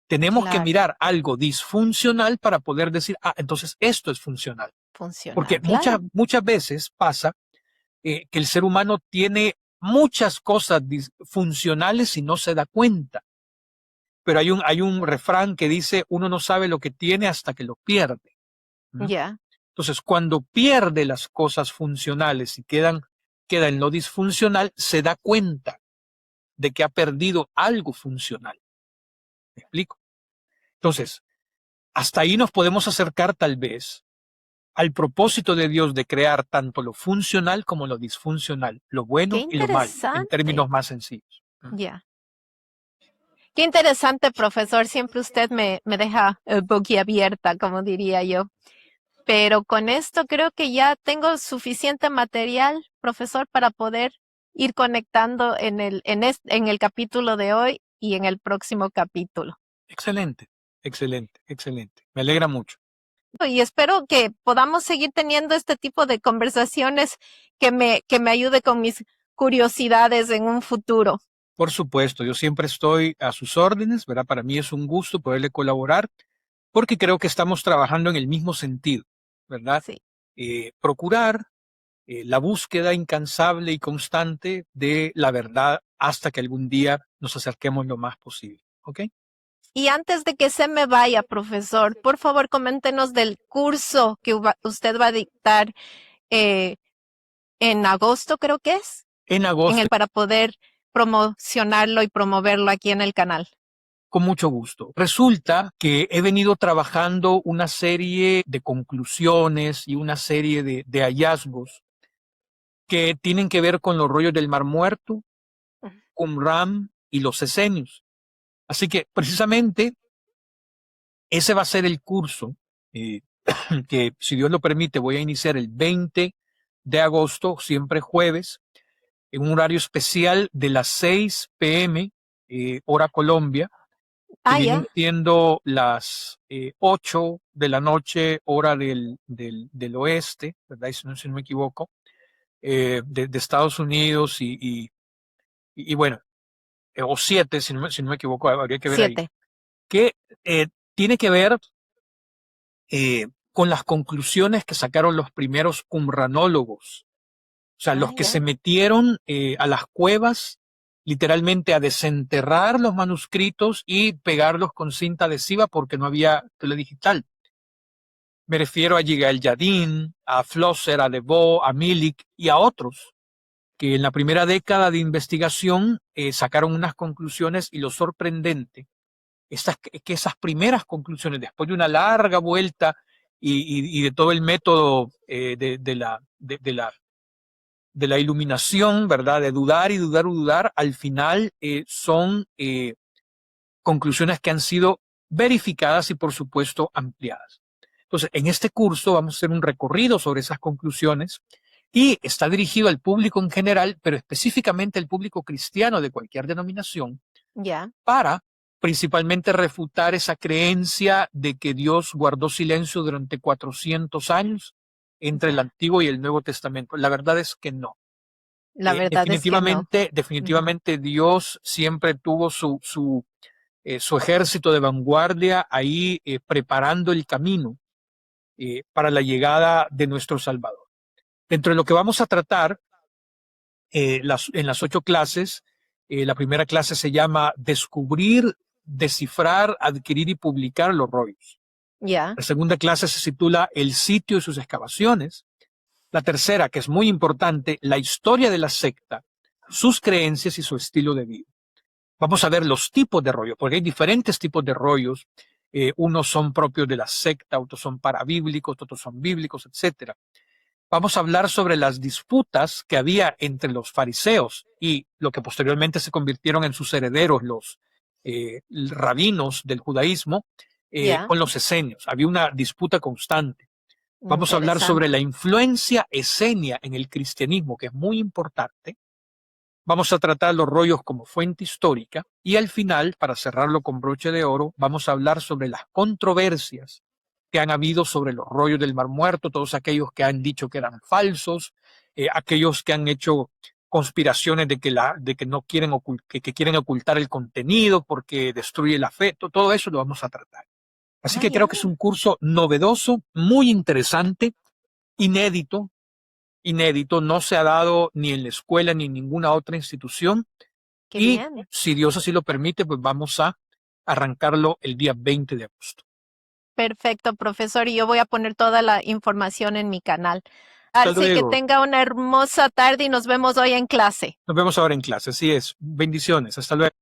Tenemos que claro. mirar algo disfuncional para poder decir, ah, entonces esto es funcional. Porque Funcional, claro. muchas veces pasa que el ser humano tiene muchas cosas funcionales y no se da cuenta. Pero hay un refrán que dice, uno no sabe lo que tiene hasta que lo pierde. ¿Mm? Ya, Entonces, cuando pierde las cosas funcionales y queda en lo disfuncional, se da cuenta de que ha perdido algo funcional. ¿Me explico? Entonces, hasta ahí nos podemos acercar tal vez al propósito de Dios de crear tanto lo funcional como lo disfuncional, lo qué bueno y lo malo, en interesante. términos más sencillos. Ya. Qué interesante, profesor. Siempre usted me deja boquiabierta, como diría yo. Pero con esto creo que ya tengo suficiente material, profesor, para poder ir conectando en el capítulo de hoy y en el próximo capítulo. Excelente, excelente, excelente. Me alegra mucho. Y espero que podamos seguir teniendo este tipo de conversaciones que me ayude con mis curiosidades en un futuro. Por supuesto, yo siempre estoy a sus órdenes, ¿verdad? Para mí es un gusto poderle colaborar porque creo que estamos trabajando en el mismo sentido, ¿verdad? Sí. Procurar la búsqueda incansable y constante de la verdad hasta que algún día nos acerquemos lo más posible, ¿ok? Y antes de que se me vaya, profesor, por favor, coméntenos del curso que usted va a dictar eh, en agosto, creo que es, En agosto, para poder promocionarlo y promoverlo aquí en el canal. con mucho gusto. Resulta que he venido trabajando una serie de conclusiones y una serie de hallazgos que tienen que ver con los rollos del Mar Muerto, Qumran y los esenios. Así que precisamente ese va a ser el curso eh, que, si Dios lo permite, voy a iniciar el 20 de agosto, siempre jueves, en un horario especial de las 6 p.m. Hora Colombia, que Ah, vienen ya. siendo las 8 de la noche, hora del oeste, ¿verdad? Si no me equivoco, de Estados Unidos y bueno, o 7, si no me equivoco, habría que ver ahí, 7. que tiene que ver con las conclusiones que sacaron los primeros qumranólogos, o sea, Ah, los que ya. se metieron a las cuevas literalmente a desenterrar los manuscritos y pegarlos con cinta adhesiva porque no había tele digital. Me refiero a Yigael Yadin, a Flosser, a Deveau, a Milik y a otros que en la primera década de investigación sacaron unas conclusiones y lo sorprendente que esas primeras conclusiones, después de una larga vuelta y de todo el método de la iluminación, ¿verdad? De dudar y dudar y dudar, al final son conclusiones que han sido verificadas y por supuesto ampliadas. Entonces, en este curso vamos a hacer un recorrido sobre esas conclusiones y está dirigido al público en general, pero específicamente al público cristiano de cualquier denominación, Ya. para principalmente refutar esa creencia de que Dios guardó silencio durante 400 años entre el Ya. Antiguo y el Nuevo Testamento. La verdad es que no. La verdad es que no. Ujú. Definitivamente Dios siempre tuvo su ejército de vanguardia ahí preparando el camino para la llegada de nuestro Salvador. Dentro de lo que vamos a tratar en las 8 clases, la primera clase se llama Descubrir, descifrar, adquirir y publicar los rollos. Ya. La segunda clase se titula El sitio y sus excavaciones. La tercera, que es muy importante, la historia de la secta, sus creencias y su estilo de vida. Vamos a ver los tipos de rollos, porque hay diferentes tipos de rollos. Unos son propios de la secta, otros son parabíblicos, otros son bíblicos, etcétera. Vamos a hablar sobre las disputas que había entre los fariseos y lo que posteriormente se convirtieron en sus herederos, los rabinos del judaísmo, Ya. con los esenios. Había una disputa constante. Vamos a hablar sobre la Interesante. influencia esenia en el cristianismo, que es muy importante. Vamos a tratar los rollos como fuente histórica y al final, para cerrarlo con broche de oro, vamos a hablar sobre las controversias que han habido sobre los rollos del Mar Muerto, todos aquellos que han dicho que eran falsos, aquellos que han hecho conspiraciones de que no quieren que quieren ocultar el contenido porque destruye la fe, todo eso lo vamos a tratar. Así Ah, que creo ya. que es un curso novedoso, muy interesante, inédito, inédito, no se ha dado ni en la escuela ni en ninguna otra institución Qué y bien. si Dios así lo permite, pues vamos a arrancarlo el día 20 de agosto. Perfecto, profesor. Y yo voy a poner toda la información en mi canal. Hasta Así que luego. tenga una hermosa tarde y nos vemos hoy en clase. Nos vemos ahora en clase. Así es. Bendiciones. Hasta luego.